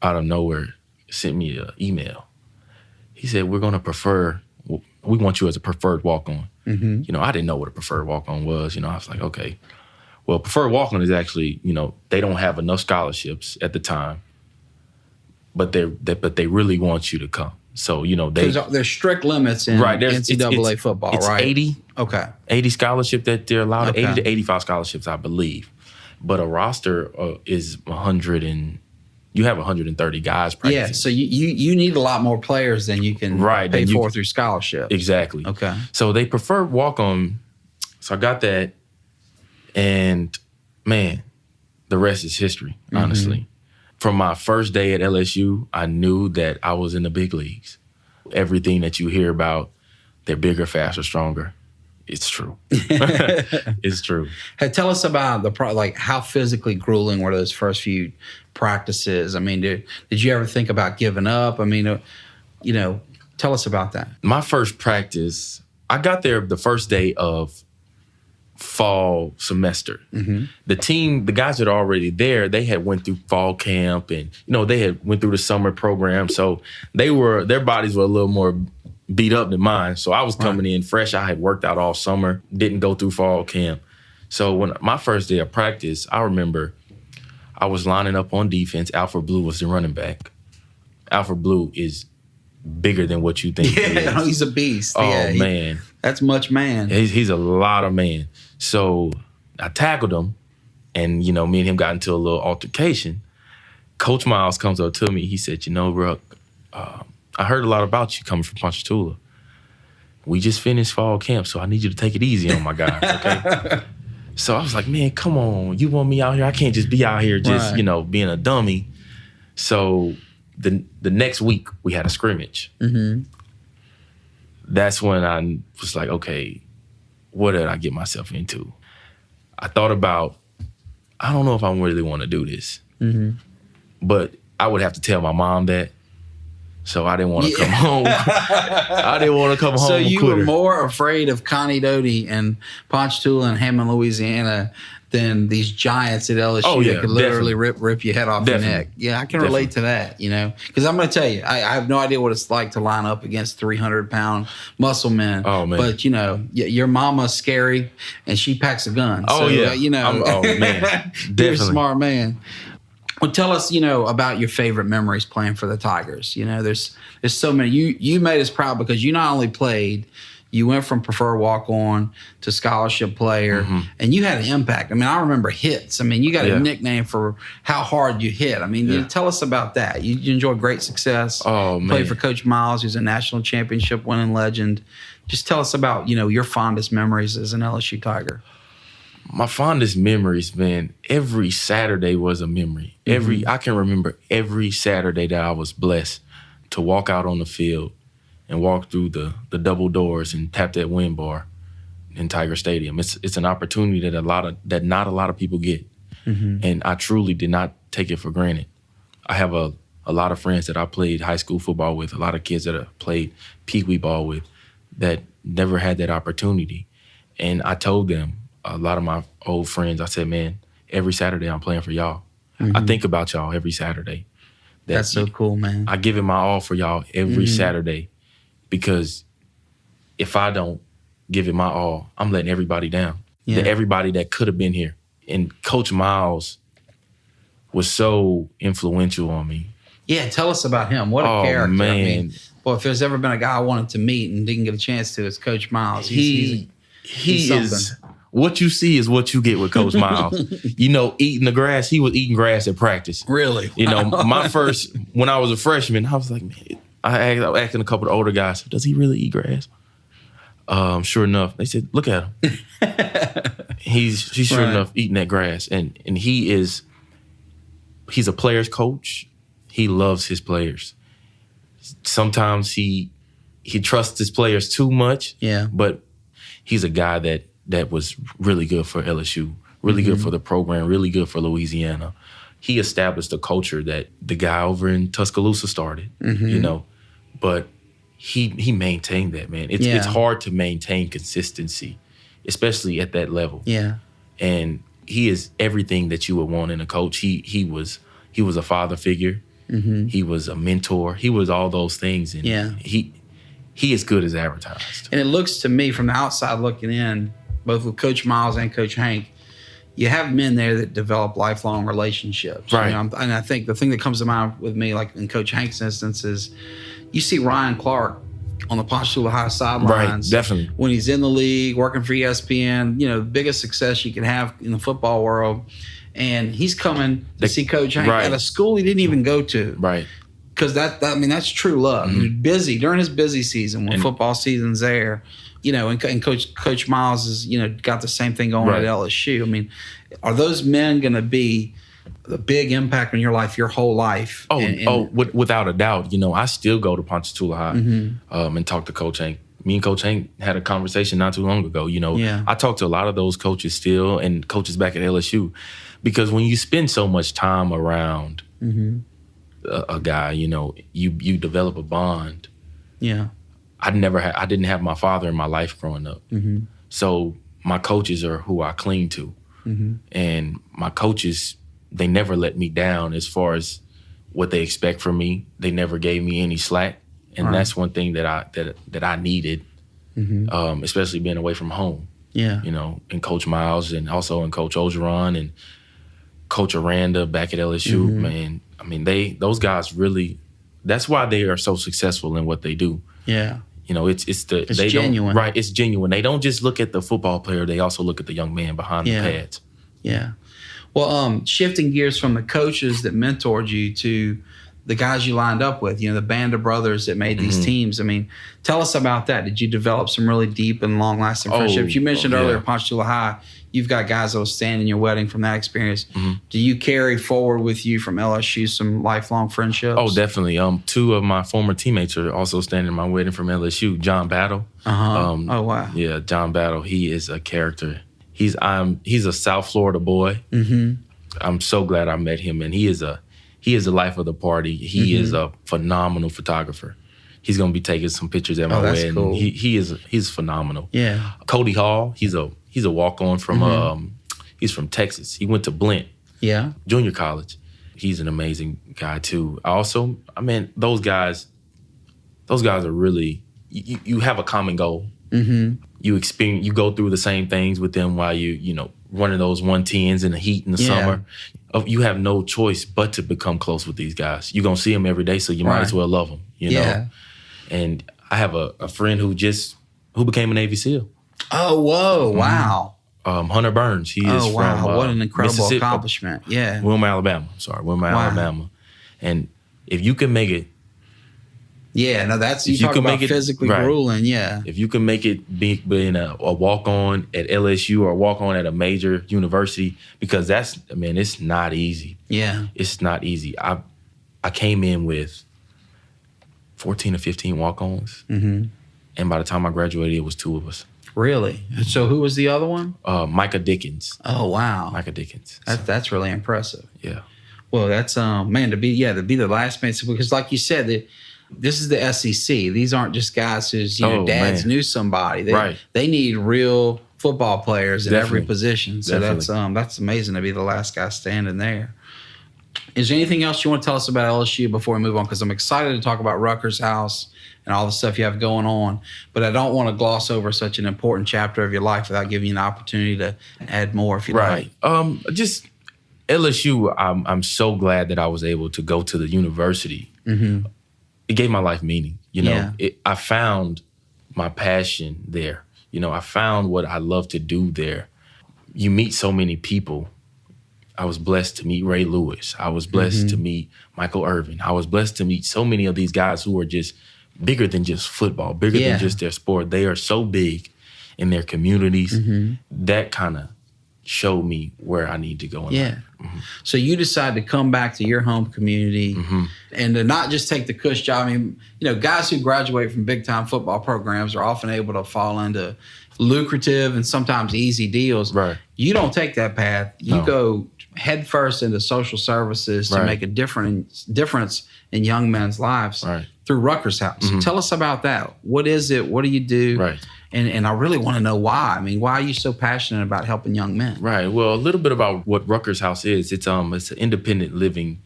out of nowhere, sent me an email. He said, we want you as a preferred walk-on. I didn't know what a preferred walk-on was. I was like, okay. Well, preferred walk-on is actually, they don't have enough scholarships at the time, but they really want you to come. So, there's strict limits in NCAA football, it's right? 80. Okay. 80 scholarship that they're allowed, Okay. 80 to 85 scholarships, I believe. But a roster is 100 and you have 130 guys practicing. Yeah, so you need a lot more players than you can pay for through scholarship. Exactly. Okay. So they prefer walk-on. So I got that. And, man, the rest is history, honestly. From my first day at LSU, I knew that I was in the big leagues. Everything that you hear about, they're bigger, faster, stronger. It's true. It's true. Hey, tell us about how physically grueling were those first few practices? I mean, did you ever think about giving up? I mean, tell us about that. My first practice, I got there the first day of fall semester. The team, the guys that are already there, they had went through fall camp and, they had went through the summer program. So their bodies were a little more beat up than mine. So I was coming in fresh. I had worked out all summer, didn't go through fall camp. So when my first day of practice, I remember I was lining up on defense. Alfred Blue was the running back. Alfred Blue is bigger than what you think he is. He's a beast. Oh, man. That's much man. He's a lot of man. So I tackled him, and, me and him got into a little altercation. Coach Miles comes up to me. He said, Ruck, I heard a lot about you coming from Ponchatoula. We just finished fall camp, so I need you to take it easy on my guy, okay? So I was like, man, come on. You want me out here? I can't just be out here just, being a dummy. So the next week, we had a scrimmage. That's when I was like, okay, what did I get myself into? I thought about, I don't know if I really want to do this. But I would have to tell my mom that. So I didn't want to come home. I didn't want to come home. So you were more afraid of Connie Doty and Ponchatoula and Hammond, Louisiana, than these giants at LSU that could literally rip your head off your neck. Yeah, I can relate to that, Because I'm going to tell you, I have no idea what it's like to line up against 300-pound muscle men. Oh, man. But, your mama's scary, and she packs a gun. Oh, so, yeah. Oh, man. Definitely. You're a smart man. Well, tell us, about your favorite memories playing for the Tigers. There's so many. You made us proud because you not only played, you went from preferred walk-on to scholarship player, and you had an impact. I mean, I remember hits. I mean, you got a nickname for how hard you hit. I mean, tell us about that. You enjoyed great success. Oh, man. Played for Coach Miles, who's a national championship winning legend. Just tell us about, your fondest memories as an LSU Tiger. My fondest memories, man, every Saturday was a memory. I can remember every Saturday that I was blessed to walk out on the field and walk through the double doors and tap that win bar in Tiger Stadium. It's an opportunity that not a lot of people get. And I truly did not take it for granted. I have a lot of friends that I played high school football with, a lot of kids that I played peewee ball with that never had that opportunity. And I told them, a lot of my old friends, I said, man, every Saturday I'm playing for y'all. I think about y'all every Saturday. That's so cool, man. I give it my all for y'all every Saturday, because if I don't give it my all, I'm letting everybody down. Everybody that could have been here. And Coach Miles was so influential on me. Yeah, tell us about him. What a character. Man. I mean, boy, if there's ever been a guy I wanted to meet and didn't get a chance to, it's Coach Miles. He's is what you see is what you get with Coach Miles. Eating the grass, he was eating grass at practice. Really? When I was a freshman, I was like, man, I was asking a couple of older guys, does he really eat grass? Sure enough, they said, look at him. He's sure enough eating that grass. And he's a player's coach. He loves his players. Sometimes he trusts his players too much. Yeah. But he's a guy that was really good for LSU, really good for the program, really good for Louisiana. He established a culture that the guy over in Tuscaloosa started, but he maintained that, man. It's hard to maintain consistency, especially at that level. Yeah. And he is everything that you would want in a coach. He was a father figure. He was a mentor. He was all those things. And he is good as advertised. And it looks to me from the outside looking in, both with Coach Miles and Coach Hank, you have men there that develop lifelong relationships. Right. And I think the thing that comes to mind with me, like in Coach Hank's instance, is you see Ryan Clark on the Ponchatoula High sidelines. Right, definitely. When he's in the league, working for ESPN, the biggest success you can have in the football world. And he's coming to see Coach Hank at a school he didn't even go to. Right. Because that's true love. He's busy during his busy season when football season's there. And Coach Miles is, got the same thing going at LSU. I mean, are those men going to be the big impact on your life, your whole life? Without a doubt. I still go to Ponchatoula High and talk to Coach Hank. Me and Coach Hank had a conversation not too long ago. I talk to a lot of those coaches still and coaches back at LSU, because when you spend so much time around a guy, you develop a bond. Yeah. I didn't have my father in my life growing up. So my coaches are who I cling to. And my coaches, they never let me down as far as what they expect from me. They never gave me any slack. And that's one thing that I needed, especially being away from home. Yeah. And Coach Miles and also in Coach Ogeron and Coach Aranda back at LSU, man. I mean, those guys really, that's why they are so successful in what they do. Yeah. It's genuine. It's genuine. They don't just look at the football player, they also look at the young man behind the pads. Yeah. Well, shifting gears from the coaches that mentored you to the guys you lined up with, the band of brothers that made these teams. I mean, tell us about that. Did you develop some really deep and long-lasting friendships? You mentioned earlier Ponchatoula High. You've got guys that will stand in your wedding from that experience. Do you carry forward with you from LSU some lifelong friendships? Oh, definitely. Two of my former teammates are also standing in my wedding from LSU. John Battle. Oh, wow. Yeah, John Battle. He is a character. He's a South Florida boy. I'm so glad I met him, and he is the life of the party. He is a phenomenal photographer. He's gonna be taking some pictures at my wedding. Cool. He's phenomenal. Yeah. Cody Hall, he's a walk-on from he's from Texas. He went to Blint. Yeah. Junior college. He's an amazing guy too. Those guys are really, you have a common goal. You go through the same things with them while running those 110s in the heat in the summer. You have no choice but to become close with these guys. You're going to see them every day, so you might as well love them, you know? And I have a friend who became a Navy SEAL. Oh, whoa, wow. Hunter Burns. He is from what an incredible accomplishment. Yeah. Wilmar, Alabama. And if you can make it. Yeah, no, you talk about physically grueling, yeah. If you can make it being a walk-on at LSU or a walk-on at a major university, because it's not easy. Yeah. It's not easy. I came in with 14 or 15 walk-ons, and by the time I graduated, it was 2 of us. Really? So who was the other one? Micah Dickens. Oh, wow. Micah Dickens. That's really impressive. Yeah. Well, that's, to be the last man, because like you said, this is the SEC. These aren't just guys whose dads knew somebody. They need real football players at every position. So that's amazing to be the last guy standing there. Is there anything else you want to tell us about LSU before we move on? Because I'm excited to talk about Rucker's house and all the stuff you have going on. But I don't want to gloss over such an important chapter of your life without giving you an opportunity to add more if you'd like. Just LSU, I'm so glad that I was able to go to the university. Mm-hmm. It gave my life meaning. You know, I found my passion there. You know, I found what I love to do there. You meet so many people. I was blessed to meet Ray Lewis. I was blessed to meet Michael Irvin. I was blessed to meet so many of these guys who are just bigger than just football, bigger than just their sport. They are so big in their communities. That kind of showed me where I need to go in life. So you decide to come back to your home community and to not just take the cush job. I mean, guys who graduate from big-time football programs are often able to fall into lucrative and sometimes easy deals. Right. You don't take that path. You go headfirst into social services to make a difference in young men's lives through Rucker's house. Tell us about that. What is it? What do you do? Right. And I really want to know why. I mean, why are you so passionate about helping young men? Right. Well, a little bit about what Rucker's house is. It's an independent living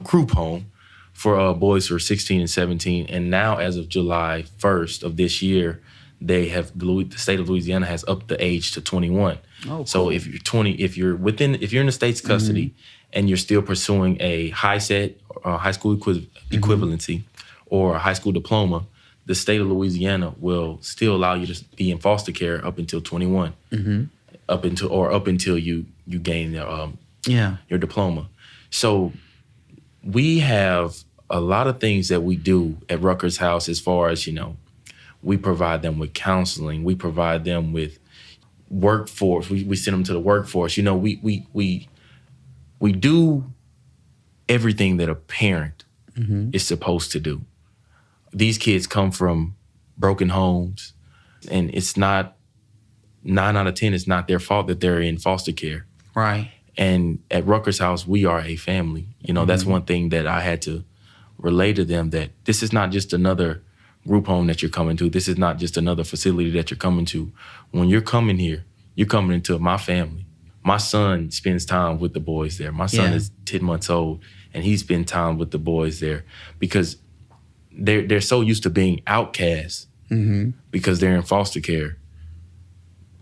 group home for boys who are 16 and 17. And now, as of July 1st of this year, the state of Louisiana has upped the age to 21. Oh, cool. So if you're 20, if you're in the state's custody and you're still pursuing a high school equivalency or a high school diploma, the state of Louisiana will still allow you to be in foster care up until 21, up until you gain your diploma. So we have a lot of things that we do at Rucker's house as far as, we provide them with counseling. We provide them with workforce. We send them to the workforce. We do everything that a parent is supposed to do. These kids come from broken homes, and it's not 9 out of 10. It's not their fault that they're in foster care. Right. And at Rucker's house, we are a family. That's one thing that I had to relay to them, that this is not just another group home that you're coming to. This is not just another facility that you're coming to. When you're coming here, you're coming into my family. My son spends time with the boys there. My son is 10 months old, and he spends time with the boys there because they're so used to being outcasts because they're in foster care.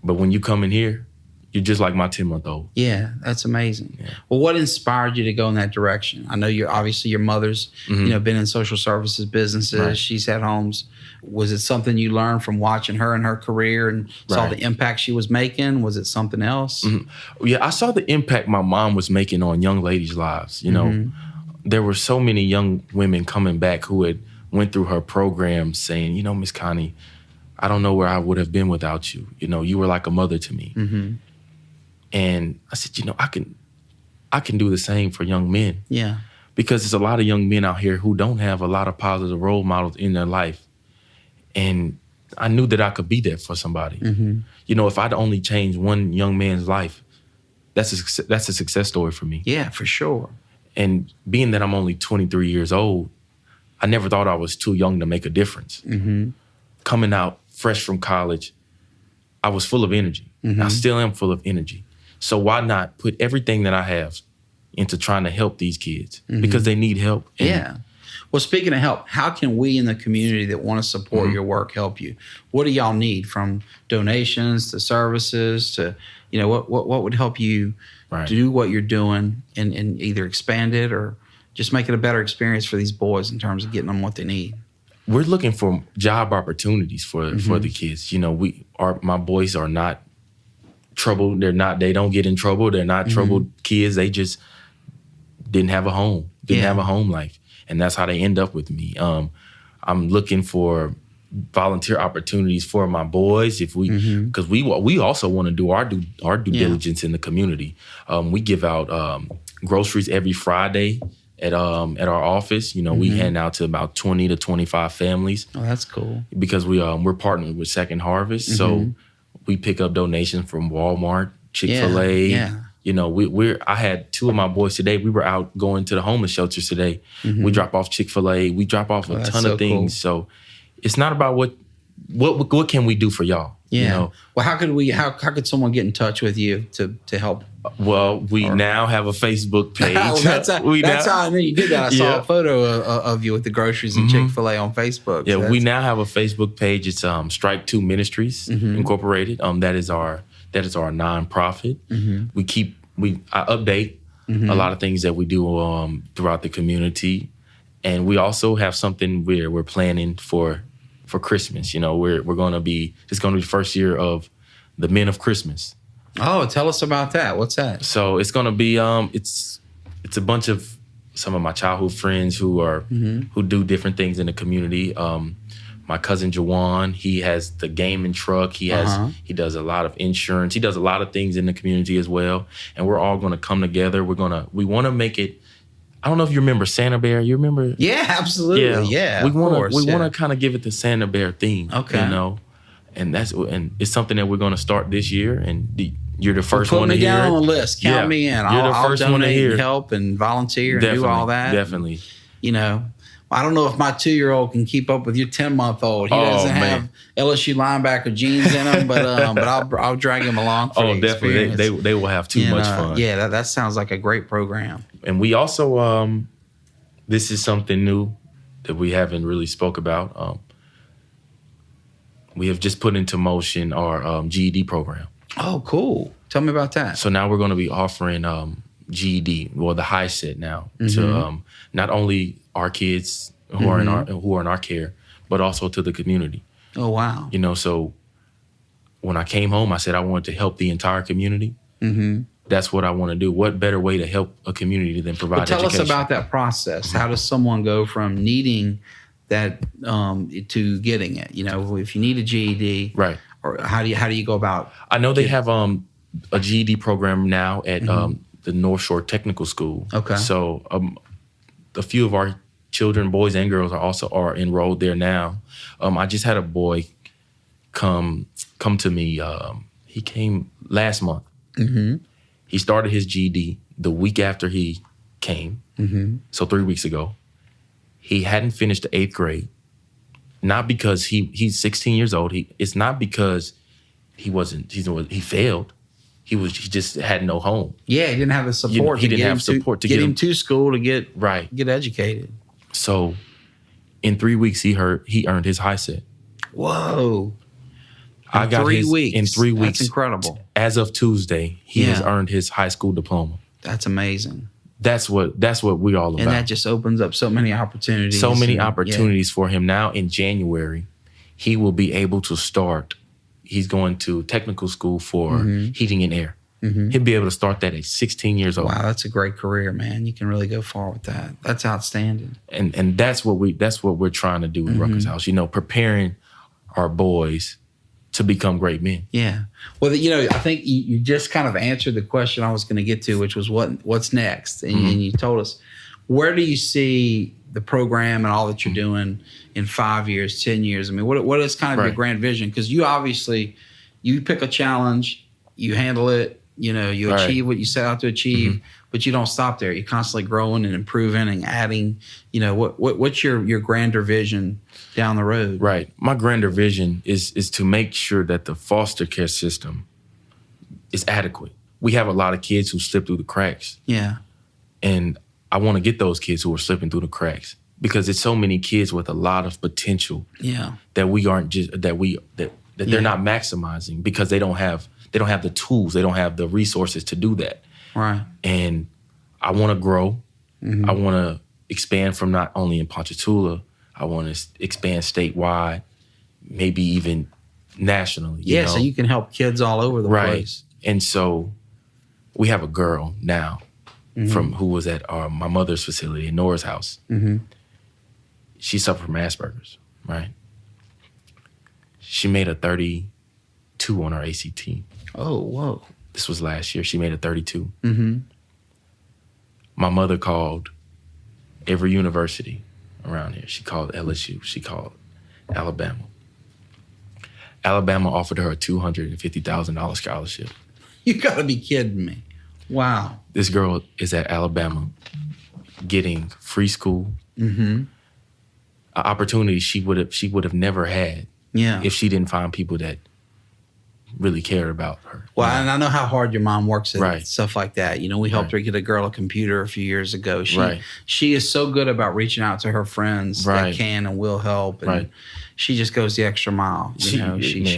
But when you come in here, you're just like my 10-month-old. Yeah, that's amazing. Yeah. Well, what inspired you to go in that direction? I know your mother's, been in social services businesses. Right. She's had homes. Was it something you learned from watching her and her career and saw the impact she was making? Was it something else? Yeah, I saw the impact my mom was making on young ladies' lives. There were so many young women coming back who had went through her program saying, Miss Connie, I don't know where I would have been without you. You were like a mother to me. And I said, I can do the same for young men. Yeah. Because there's a lot of young men out here who don't have a lot of positive role models in their life. And I knew that I could be there for somebody. If I'd only changed one young man's life, that's a success story for me. Yeah, for sure. And being that I'm only 23 years old, I never thought I was too young to make a difference. Coming out fresh from college, I was full of energy. I still am full of energy. So why not put everything that I have into trying to help these kids because they need help? Yeah. Well, speaking of help, how can we in the community that want to support your work help you? What do y'all need, from donations to services to what would help you do what you're doing and either expand it or just make it a better experience for these boys in terms of getting them what they need? We're looking for job opportunities for the kids. My boys are not troubled. They don't get in trouble. They're not troubled kids. They just didn't have a home, have a home life. And that's how they end up with me. I'm looking for volunteer opportunities for my boys because we also want to do our due diligence in the community. We give out groceries every Friday at our office. We hand out to about 20 to 25 families. Oh, that's cool. Because we're partnered with Second Harvest, so we pick up donations from Walmart, Chick-fil-A. Yeah. I had 2 of my boys today. We were out going to the homeless shelters today. We drop off Chick-fil-A. We drop off a ton of things. Cool. So it's not about what can we do for y'all. Yeah. Well, how could someone get in touch with you to help? Well, we now have a Facebook page. That's how I knew you did that. I saw a photo of you with the groceries and Chick-fil-A on Facebook. Yeah, we now have a Facebook page. It's Strike 2 Ministries Incorporated. That is our nonprofit. I update a lot of things that we do throughout the community, and we also have something where we're planning for Christmas. We're going to be. It's going to be the first year of the Men of Christmas. Oh, tell us about that. What's that? So it's going to be it's a bunch of some of my childhood friends who do different things in the community. My cousin Jawan, he has the gaming truck. He does a lot of insurance. He does a lot of things in the community as well. And we're all going to come together. We want to make it. I don't know if you remember Santa Bear. You remember? Yeah, absolutely. Yeah, we want to kind of give it the Santa Bear theme. Okay. And it's something that we're going to start this year. And you're the first one to hear it. Put me down on the list. Count me in. You're the first one to hear it. Help and volunteer and do all that. Definitely. I don't know if my 2-year-old can keep up with your 10-month-old. He doesn't have LSU linebacker genes in him, but I'll drag him along for the definitely. experience. They will have too much fun. Yeah, that sounds like a great program. And we also, this is something new that we haven't really spoke about. We have just put into motion our GED program. Oh, cool. Tell me about that. So now we're going to be offering GED, the high set now, to not only our kids who are in our care, but also to the community. Oh, wow. So when I came home, I said I wanted to help the entire community. That's what I want to do. What better way to help a community than provide education? Tell us about that process. How does someone go from needing that to getting it? If you need a GED, right? Or how do you go about? I know they have a GED program now at the North Shore Technical School. Okay. So a few of our children, boys and girls, are enrolled there now. I just had a boy come to me. He came last month. He started his GED the week after he came. So 3 weeks ago. He hadn't finished the 8th grade. Not because he's 16 years old. It's not because he failed. He just had no home. Yeah, he didn't have the support. He didn't have support to get him to school to get educated. So in 3 weeks, he earned his high set. Whoa! I got 3 weeks. In 3 weeks. That's incredible. As of Tuesday, he has earned his high school diploma. That's amazing. That's what we're all about. And that just opens up so many opportunities. So many opportunities for him. Now in January, he will be able to start. He's going to technical school for heating and air. He'll be able to start that at 16 years old. Wow, that's a great career, man. You can really go far with that. That's outstanding. And that's what we're trying to do at Rucker's House. Preparing our boys to become great men. Yeah. Well, I think you just kind of answered the question I was going to get to, which was what's next. And you told us, where do you see the program and all that you're doing in 5 years, 10 years? I mean, what is kind of your grand vision? Because you obviously, you pick a challenge, you handle it, you achieve what you set out to achieve, but you don't stop there. You're constantly growing and improving and adding. What's your grander vision down the road? Right. My grander vision is to make sure that the foster care system is adequate. We have a lot of kids who slip through the cracks. Yeah. And I want to get those kids who are slipping through the cracks because it's so many kids with a lot of potential. Yeah. That we aren't just that they're not maximizing because they don't have the tools, they don't have the resources to do that. Right. And I want to grow. Mm-hmm. I want to expand from not only in Ponchatoula, I want to expand statewide, maybe even nationally. You know? So you can help kids all over the place. And so we have a girl now from who was at my mother's facility in Nora's house. Mm-hmm. She suffered from Asperger's, right? She made a 32 on her ACT. Oh, whoa. This was last year. She made a 32. Mm-hmm. My mother called every university around here. She called LSU. She called Alabama. Alabama offered her a $250,000 scholarship. You gotta be kidding me. Wow. This girl is at Alabama getting free school, an opportunity she would have never had if she didn't find people that really cared about her. Well, and I know how hard your mom works at Right. stuff like that. You know, we helped her get a girl a computer a few years ago. Right. She is so good about reaching out to her friends that can and will help. And she just goes the extra mile. She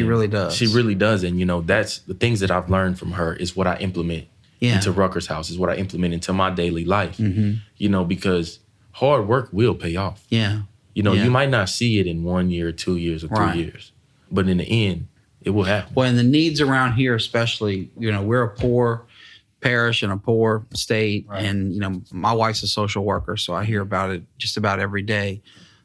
really does. She really does. And, you know, that's the things that I've learned from her is what I implement into Rucker's house, is what I implement into my daily life. Mm-hmm. You know, because hard work will pay off. Yeah. You know, you might not see it in 1 year, 2 years, or 3 years. But in the end, it will happen. Well, and the needs around here, especially, you know, we're a poor parish and a poor state. Right. And, you know, my wife's a social worker, so I hear about it just about every day.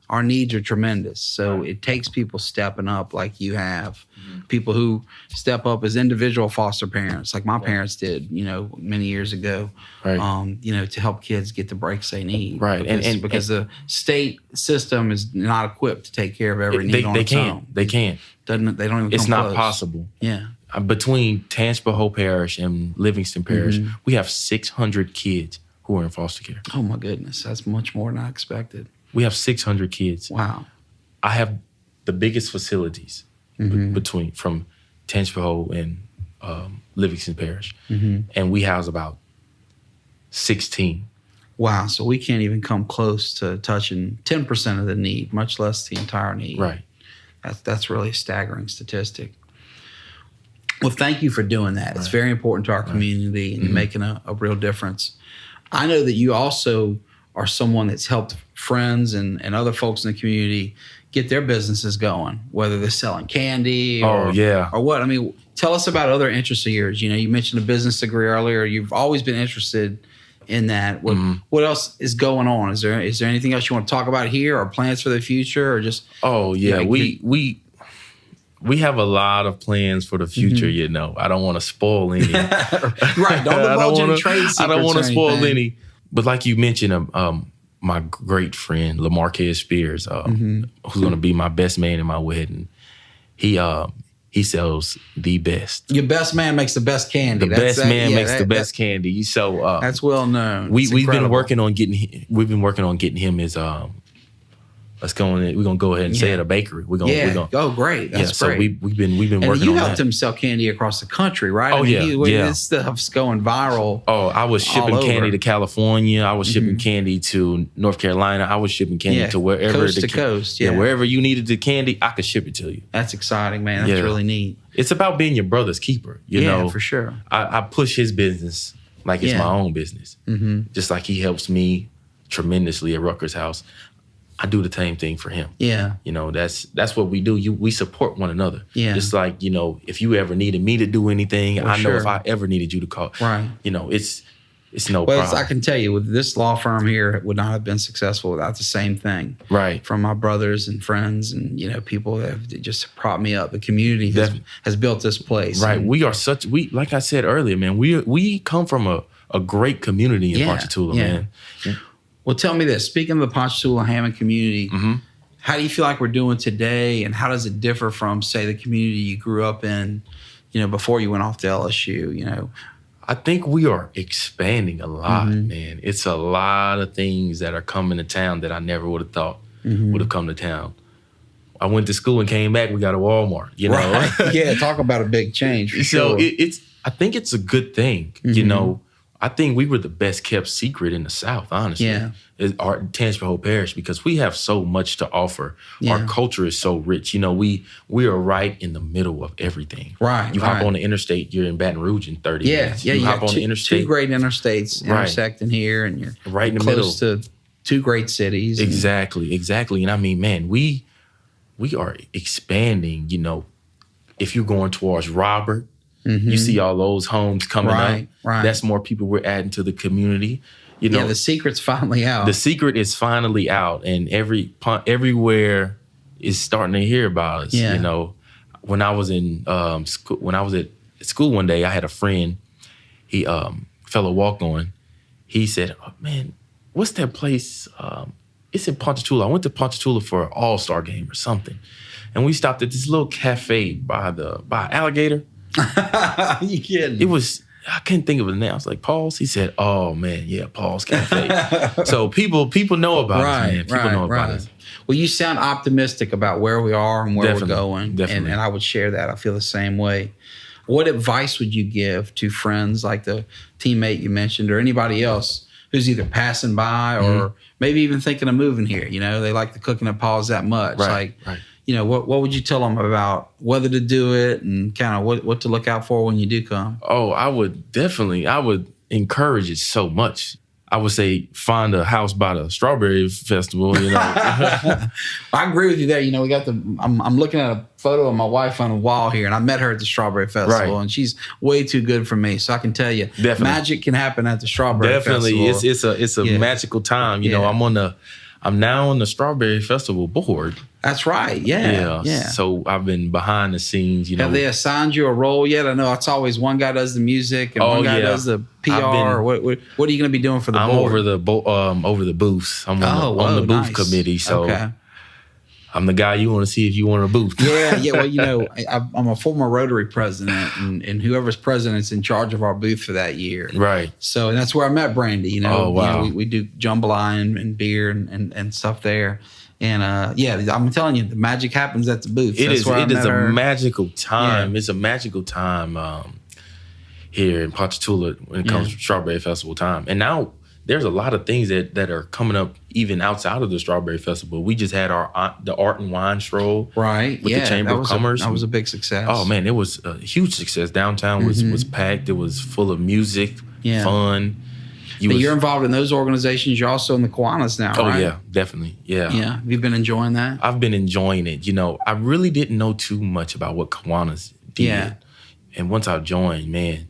Our needs are tremendous. So it takes people stepping up like you have. People who step up as individual foster parents, like my parents did, you know, many years ago, you know, to help kids get the breaks they need. Right. Because the state system is not equipped to take care of every need on its own. They can't. They don't even It's come not close. possible. Yeah. Between Tangipahoa Parish and Livingston Parish, we have 600 kids who are in foster care. Oh, my goodness. That's much more than I expected. We have 600 kids. Wow. I have the biggest facilities from Tangipahoa and Livingston Parish. And we house about 16. Wow. So we can't even come close to touching 10% of the need, much less the entire need. Right. That's really a staggering statistic. Well, thank you for doing that. It's very important to our community and making a real difference. I know that you also are someone that's helped friends and other folks in the community get their businesses going, whether they're selling candy or what. I mean, tell us about other interests of yours. You know, you mentioned a business degree earlier. You've always been interested in that. What else is going on? Is there anything else you want to talk about here, or plans for the future, or just? Oh yeah, we have a lot of plans for the future. You know, I don't want to spoil any. Right, don't divulge any trade secrets. I don't want to spoil anything. any. But like you mentioned, my great friend Lamarquez Spears, who's going to be my best man in my wedding, he sells the best. Your best man makes the best candy. The best man makes the best candy. So that's well known. We've been working on getting him his Let's go in. We're gonna go ahead and say it, a bakery. We're gonna oh, great. That's so great. we've been working on that. And you helped him sell candy across the country, right? Oh, This stuff's going viral. Oh, I was shipping candy to California. I was shipping candy to North Carolina. I was shipping candy to wherever. Coast to coast. Yeah, wherever you needed the candy, I could ship it to you. That's exciting, man. That's really neat. It's about being your brother's keeper. You know, for sure. I push his business like it's my own business. Just like he helps me tremendously at Rucker's house. I do the same thing for him. Yeah. You know, that's what we do. We support one another. Yeah. Just like, you know, if you ever needed me to do anything, I know if I ever needed you to call. Right. You know, it's no problem. I can tell you, with this law firm here, it would not have been successful without the same thing. Right. From my brothers and friends and, you know, people that have just propped me up. The community has built this place. Right. And like I said earlier, man, we come from a great community in Ponchatoula, man. Yeah. Well, tell me this. Speaking of the Ponchatoula Hammond community, how do you feel like we're doing today, and how does it differ from, say, the community you grew up in, you know, before you went off to LSU, you know? I think we are expanding a lot, man. It's a lot of things that are coming to town that I never would have thought would have come to town. I went to school and came back, we got a Walmart, you know? Right. Yeah, talk about a big change for so sure. I think it's a good thing, you know? I think we were the best kept secret in the South, honestly. Yeah. Our Tangipahoa Parish, because we have so much to offer. Yeah. Our culture is so rich. You know, we are right in the middle of everything. Right. You hop on the interstate, you're in Baton Rouge in 30 minutes. Yeah. You hop got on the interstate. Two great interstates intersecting here, and you're right in the close middle to two great cities. Exactly. And I mean, man, we are expanding. You know, if you're going towards Robert, you see all those homes coming up. Right. That's more people we're adding to the community. You know, the secret's finally out. The secret is finally out, and everywhere is starting to hear about us. Yeah. You know, when I was in school, when I was at school one day, I had a friend. He fellow walk on. He said, "Oh, man, what's that place? It's in Ponchatoula. I went to Ponchatoula for an all-star game or something, and we stopped at this little cafe by Alligator." You kidding? It was, I couldn't think of the name. I was like, Paul's? He said, oh, man, yeah, Paul's Cafe. So people know about us, man. People know about us. Well, you sound optimistic about where we are and where we're going. Definitely. And I would share that. I feel the same way. What advice would you give to friends like the teammate you mentioned or anybody else who's either passing by or maybe even thinking of moving here? You know, they like the cooking at Paul's that much. Right. You know, what would you tell them about whether to do it and kind of what to look out for when you do come? Oh, I would encourage it so much. I would say find a house by the Strawberry Festival, you know. I agree with you there. You know, I'm looking at a photo of my wife on a wall here, and I met her at the Strawberry Festival, and she's way too good for me. So I can tell you, magic can happen at the Strawberry Festival. It's a magical time. You know, I'm now on the Strawberry Festival board. That's right. Yeah. So I've been behind the scenes, you know. Have they assigned you a role yet? I know it's always one guy does the music and one guy does the PR. What are you going to be doing for the board? I'm over the booths. I'm on the booth committee. So I'm the guy you want to see if you want a booth. Yeah. Well, you know, I'm a former Rotary president, and whoever's president's in charge of our booth for that year. Right. So that's where I met Brandy. You know, oh, wow. We do jambalaya and beer and stuff there. And I'm telling you, the magic happens at the booth. It is a magical time. Yeah. It's a magical time here in Ponchatoula when it comes to Strawberry Festival time. And now there's a lot of things that are coming up even outside of the Strawberry Festival. We just had the Art and Wine Stroll, right? With the Chamber of Commerce. That was a big success. Oh man, it was a huge success. Downtown was packed. It was full of music, fun. You're involved in those organizations. You're also in the Kiwanis now, right? Oh, yeah, definitely. Yeah. Yeah. Have you been enjoying that? I've been enjoying it. You know, I really didn't know too much about what Kiwanis did. Yeah. And once I joined, man,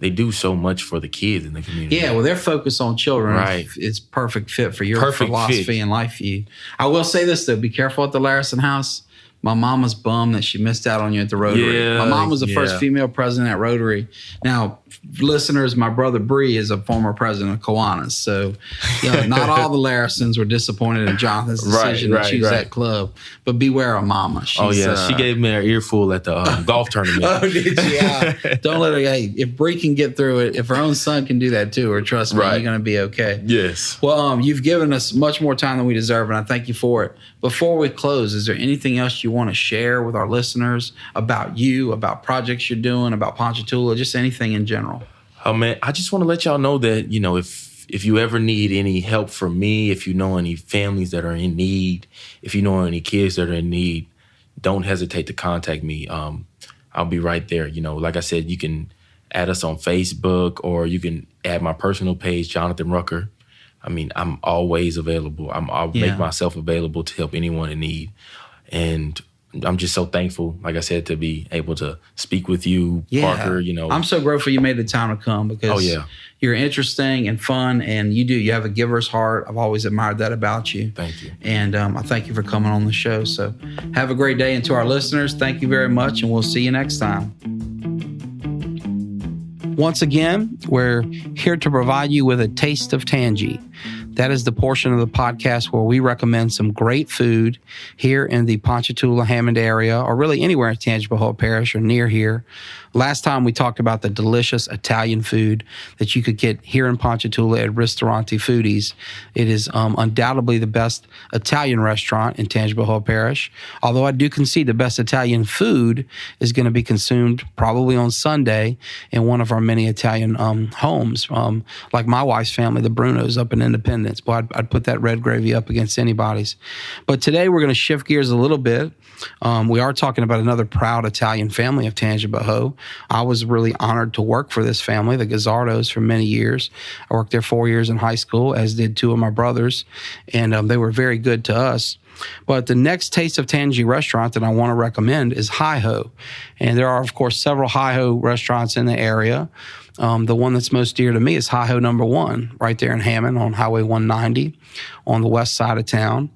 they do so much for the kids in the community. Yeah, well, their focus on children is perfect fit for your philosophy and life view. I will say this, though. Be careful at the Larison House. My mom was bummed that she missed out on you at the Rotary. Yeah, my mom was the first female president at Rotary. Now, listeners, my brother Bree is a former president of Kiwanis. So, not all the Larisons were disappointed in Jonathan's decision to choose that club. But beware of Mama. She gave me an earful at the golf tournament. Oh, did you? Yeah. Don't let her. Hey, if Bree can get through it, if her own son can do that to her, trust me, you're going to be okay. Yes. Well, you've given us much more time than we deserve, and I thank you for it. Before we close, is there anything else you want to share with our listeners about you, about projects you're doing, about Ponchatoula, just anything in general? Oh, man, I just want to let y'all know that, you know, if you ever need any help from me, if you know any families that are in need, if you know any kids that are in need, don't hesitate to contact me. I'll be right there. You know, like I said, you can add us on Facebook or you can add my personal page, Jonathan Rucker. I mean, I'm always available. I'll make myself available to help anyone in need. And I'm just so thankful, like I said, to be able to speak with you, Parker, you know. I'm so grateful you made the time to come because you're interesting and fun, and you have a giver's heart. I've always admired that about you. Thank you. And I thank you for coming on the show. So have a great day. And to our listeners, thank you very much, and we'll see you next time. Once again, we're here to provide you with a taste of Tangi. That is the portion of the podcast where we recommend some great food here in the Ponchatoula, Hammond area, or really anywhere in Tangipahoa Parish or near here. Last time we talked about the delicious Italian food that you could get here in Ponchatoula at Ristorante Foodies. It is undoubtedly the best Italian restaurant in Tangipahoa Parish, although I do concede the best Italian food is going to be consumed probably on Sunday in one of our many Italian homes, like my wife's family, the Brunos up in Independence. Boy, I'd put that red gravy up against anybody's. But today we're going to shift gears a little bit. We are talking about another proud Italian family of Tangipahoa. I was really honored to work for this family, the Gazzardos, for many years. I worked there 4 years in high school, as did two of my brothers, and they were very good to us. But the next Taste of Tangi restaurant that I want to recommend is Hi-Ho. And there are, of course, several Hi-Ho restaurants in the area. The one that's most dear to me is Hi-Ho number 1, right there in Hammond on Highway 190 on the west side of town.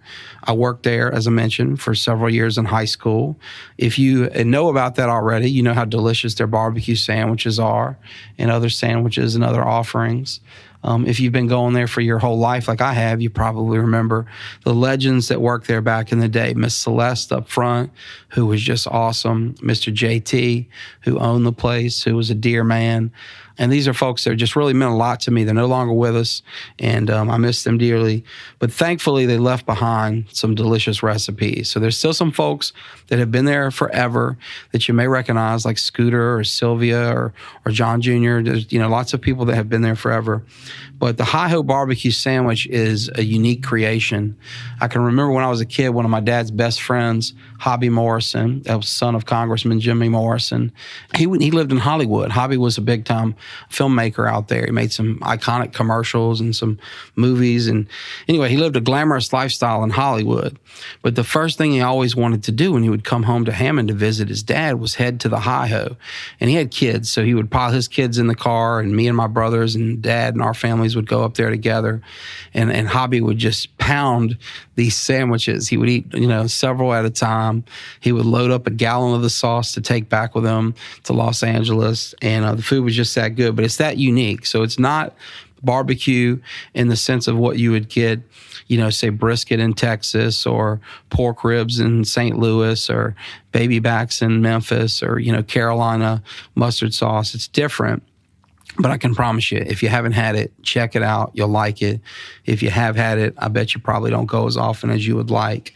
I worked there, as I mentioned, for several years in high school. If you know about that already, you know how delicious their barbecue sandwiches are and other sandwiches and other offerings. If you've been going there for your whole life like I have, you probably remember the legends that worked there back in the day. Miss Celeste up front, who was just awesome. Mr. JT, who owned the place, who was a dear man. And these are folks that just really meant a lot to me. They're no longer with us, and I miss them dearly. But thankfully, they left behind some delicious recipes. So there's still some folks that have been there forever that you may recognize, like Scooter or Sylvia or John Jr. There's, lots of people that have been there forever. But the Hi-Ho barbecue sandwich is a unique creation. I can remember when I was a kid, one of my dad's best friends, Hobby Morrison, that was son of Congressman Jimmy Morrison. He lived in Hollywood. Hobby was a big-time filmmaker out there. He made some iconic commercials and some movies. And anyway, he lived a glamorous lifestyle in Hollywood. But the first thing he always wanted to do when he would come home to Hammond to visit his dad was head to the Hi-Ho. And he had kids, so he would pile his kids in the car, and me and my brothers and dad and our families would go up there together. And Hobby would just pound these sandwiches. He would eat, several at a time. He would load up a gallon of the sauce to take back with him to Los Angeles. And the food was just that good. But it's that unique. So it's not barbecue in the sense of what you would get, say brisket in Texas or pork ribs in St. Louis or baby backs in Memphis or, Carolina mustard sauce. It's different. But I can promise you, if you haven't had it, check it out. You'll like it. If you have had it, I bet you probably don't go as often as you would like.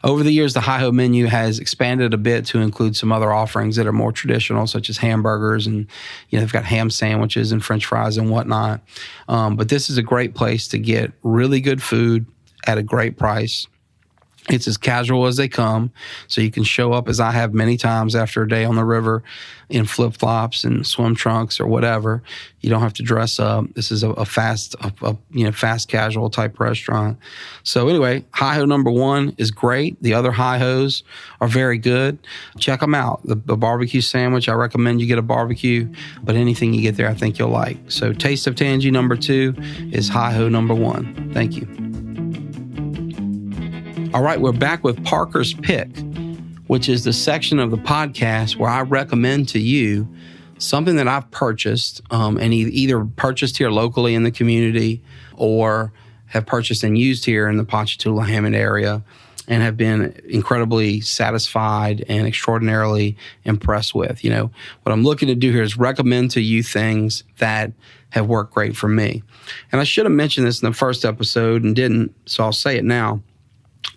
Over the years, the Hi-Ho menu has expanded a bit to include some other offerings that are more traditional, such as hamburgers, and they've got ham sandwiches and French fries and whatnot. But this is a great place to get really good food at a great price. It's as casual as they come, so you can show up, as I have many times after a day on the river, in flip-flops and swim trunks or whatever. You don't have to dress up. This is a fast casual type restaurant. So anyway, Hi-Ho number 1 is great. The other Hi-Hos are very good. Check them out. The barbecue sandwich, I recommend you get a barbecue, but anything you get there, I think you'll like. So Taste of Tangi number 2 is Hi-Ho number 1. Thank you. All right, we're back with Parker's Pick, which is the section of the podcast where I recommend to you something that I've purchased and either purchased here locally in the community or have purchased and used here in the Ponchatoula Hammond area and have been incredibly satisfied and extraordinarily impressed with. What I'm looking to do here is recommend to you things that have worked great for me. And I should have mentioned this in the first episode and didn't, so I'll say it now.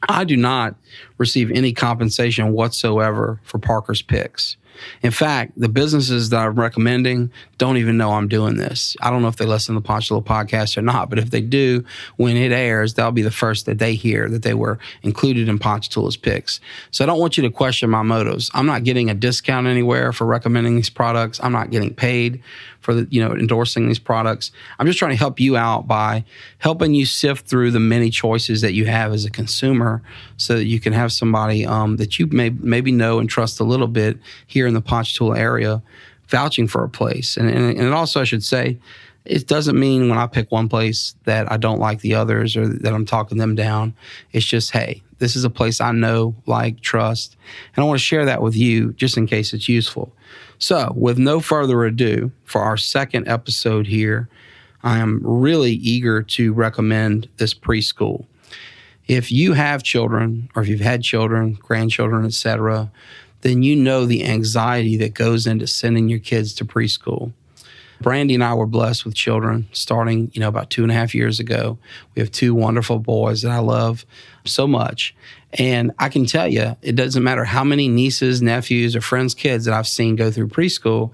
I do not receive any compensation whatsoever for Parker's Picks. In fact, the businesses that I'm recommending don't even know I'm doing this. I don't know if they listen to the Ponchatoula podcast or not, but if they do, when it airs, that'll be the first that they hear that they were included in Ponchatoula's Picks. So I don't want you to question my motives. I'm not getting a discount anywhere for recommending these products. I'm not getting paid for endorsing these products. I'm just trying to help you out by helping you sift through the many choices that you have as a consumer so that you can have somebody that you maybe know and trust a little bit here in the Ponchatoula area vouching for a place. And it also, I should say, it doesn't mean when I pick one place that I don't like the others or that I'm talking them down. It's just, hey, this is a place I know, like, trust, and I want to share that with you just in case it's useful. So with no further ado, for our second episode here, I am really eager to recommend this preschool. If you have children, or if you've had children, grandchildren, etc., then you know the anxiety that goes into sending your kids to preschool. Brandy and I were blessed with children starting, about 2.5 years ago. We have 2 wonderful boys that I love so much. And I can tell you, it doesn't matter how many nieces, nephews, or friends' kids that I've seen go through preschool,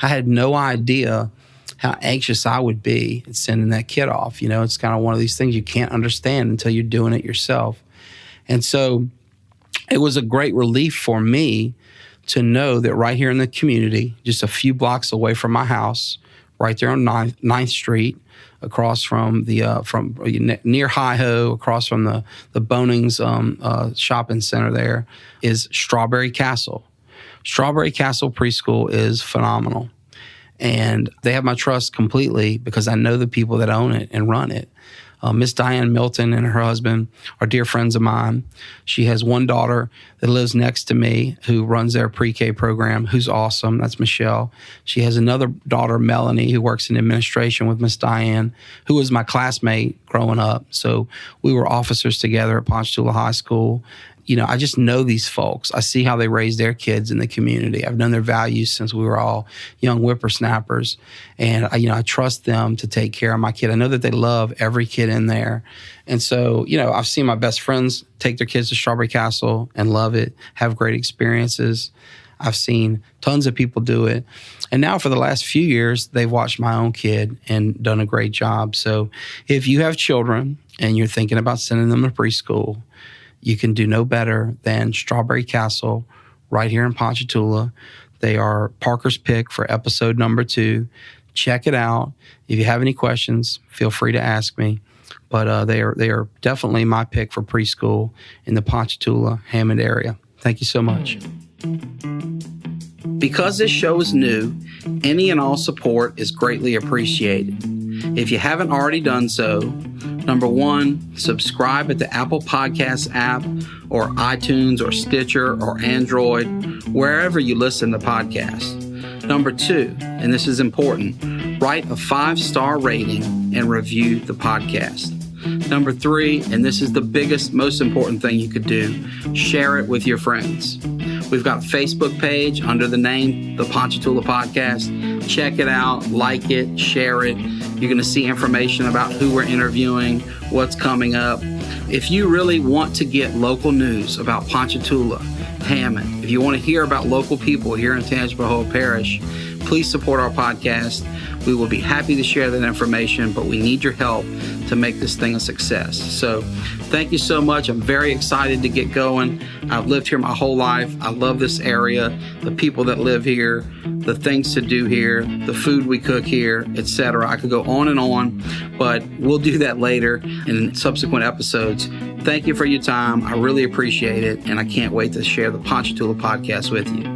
I had no idea how anxious I would be at sending that kid off. It's kind of one of these things you can't understand until you're doing it yourself. And so it was a great relief for me to know that right here in the community, just a few blocks away from my house, right there on 9th Street, across from near Hi-Ho, across from the Bonings shopping center there, is Strawberry Castle. Strawberry Castle Preschool is phenomenal. And they have my trust completely because I know the people that own it and run it. Miss Diane Milton and her husband are dear friends of mine. She has one daughter that lives next to me who runs their pre-K program, who's awesome. That's Michelle. She has another daughter, Melanie, who works in administration with Miss Diane, who was my classmate growing up. So we were officers together at Ponchatoula High School. I just know these folks. I see how they raise their kids in the community. I've known their values since we were all young whippersnappers. And, I trust them to take care of my kid. I know that they love every kid in there. And so, I've seen my best friends take their kids to Strawberry Castle and love it, have great experiences. I've seen tons of people do it. And now for the last few years, they've watched my own kid and done a great job. So if you have children and you're thinking about sending them to preschool, you can do no better than Strawberry Castle right here in Ponchatoula. They are Parker's pick for episode number 2. Check it out. If you have any questions, feel free to ask me. But they are definitely my pick for preschool in the Ponchatoula, Hammond area. Thank you so much. Because this show is new, any and all support is greatly appreciated. If you haven't already done so, number 1, subscribe at the Apple Podcasts app or iTunes or Stitcher or Android, wherever you listen to podcasts. Number 2, and this is important, write a 5-star rating and review the podcast. Number 3, and this is the biggest, most important thing you could do, share it with your friends. We've got a Facebook page under the name, The Ponchatoula Podcast. Check it out, like it, share it. You're going to see information about who we're interviewing, what's coming up. If you really want to get local news about Ponchatoula, Hammond, if you want to hear about local people here in Tangipahoa Parish, please support our podcast. We will be happy to share that information, but we need your help to make this thing a success. So thank you so much. I'm very excited to get going. I've lived here my whole life. I love this area, the people that live here, the things to do here, the food we cook here, etc. I could go on, but we'll do that later in subsequent episodes. Thank you for your time. I really appreciate it, and I can't wait to share the Ponchatoula podcast with you.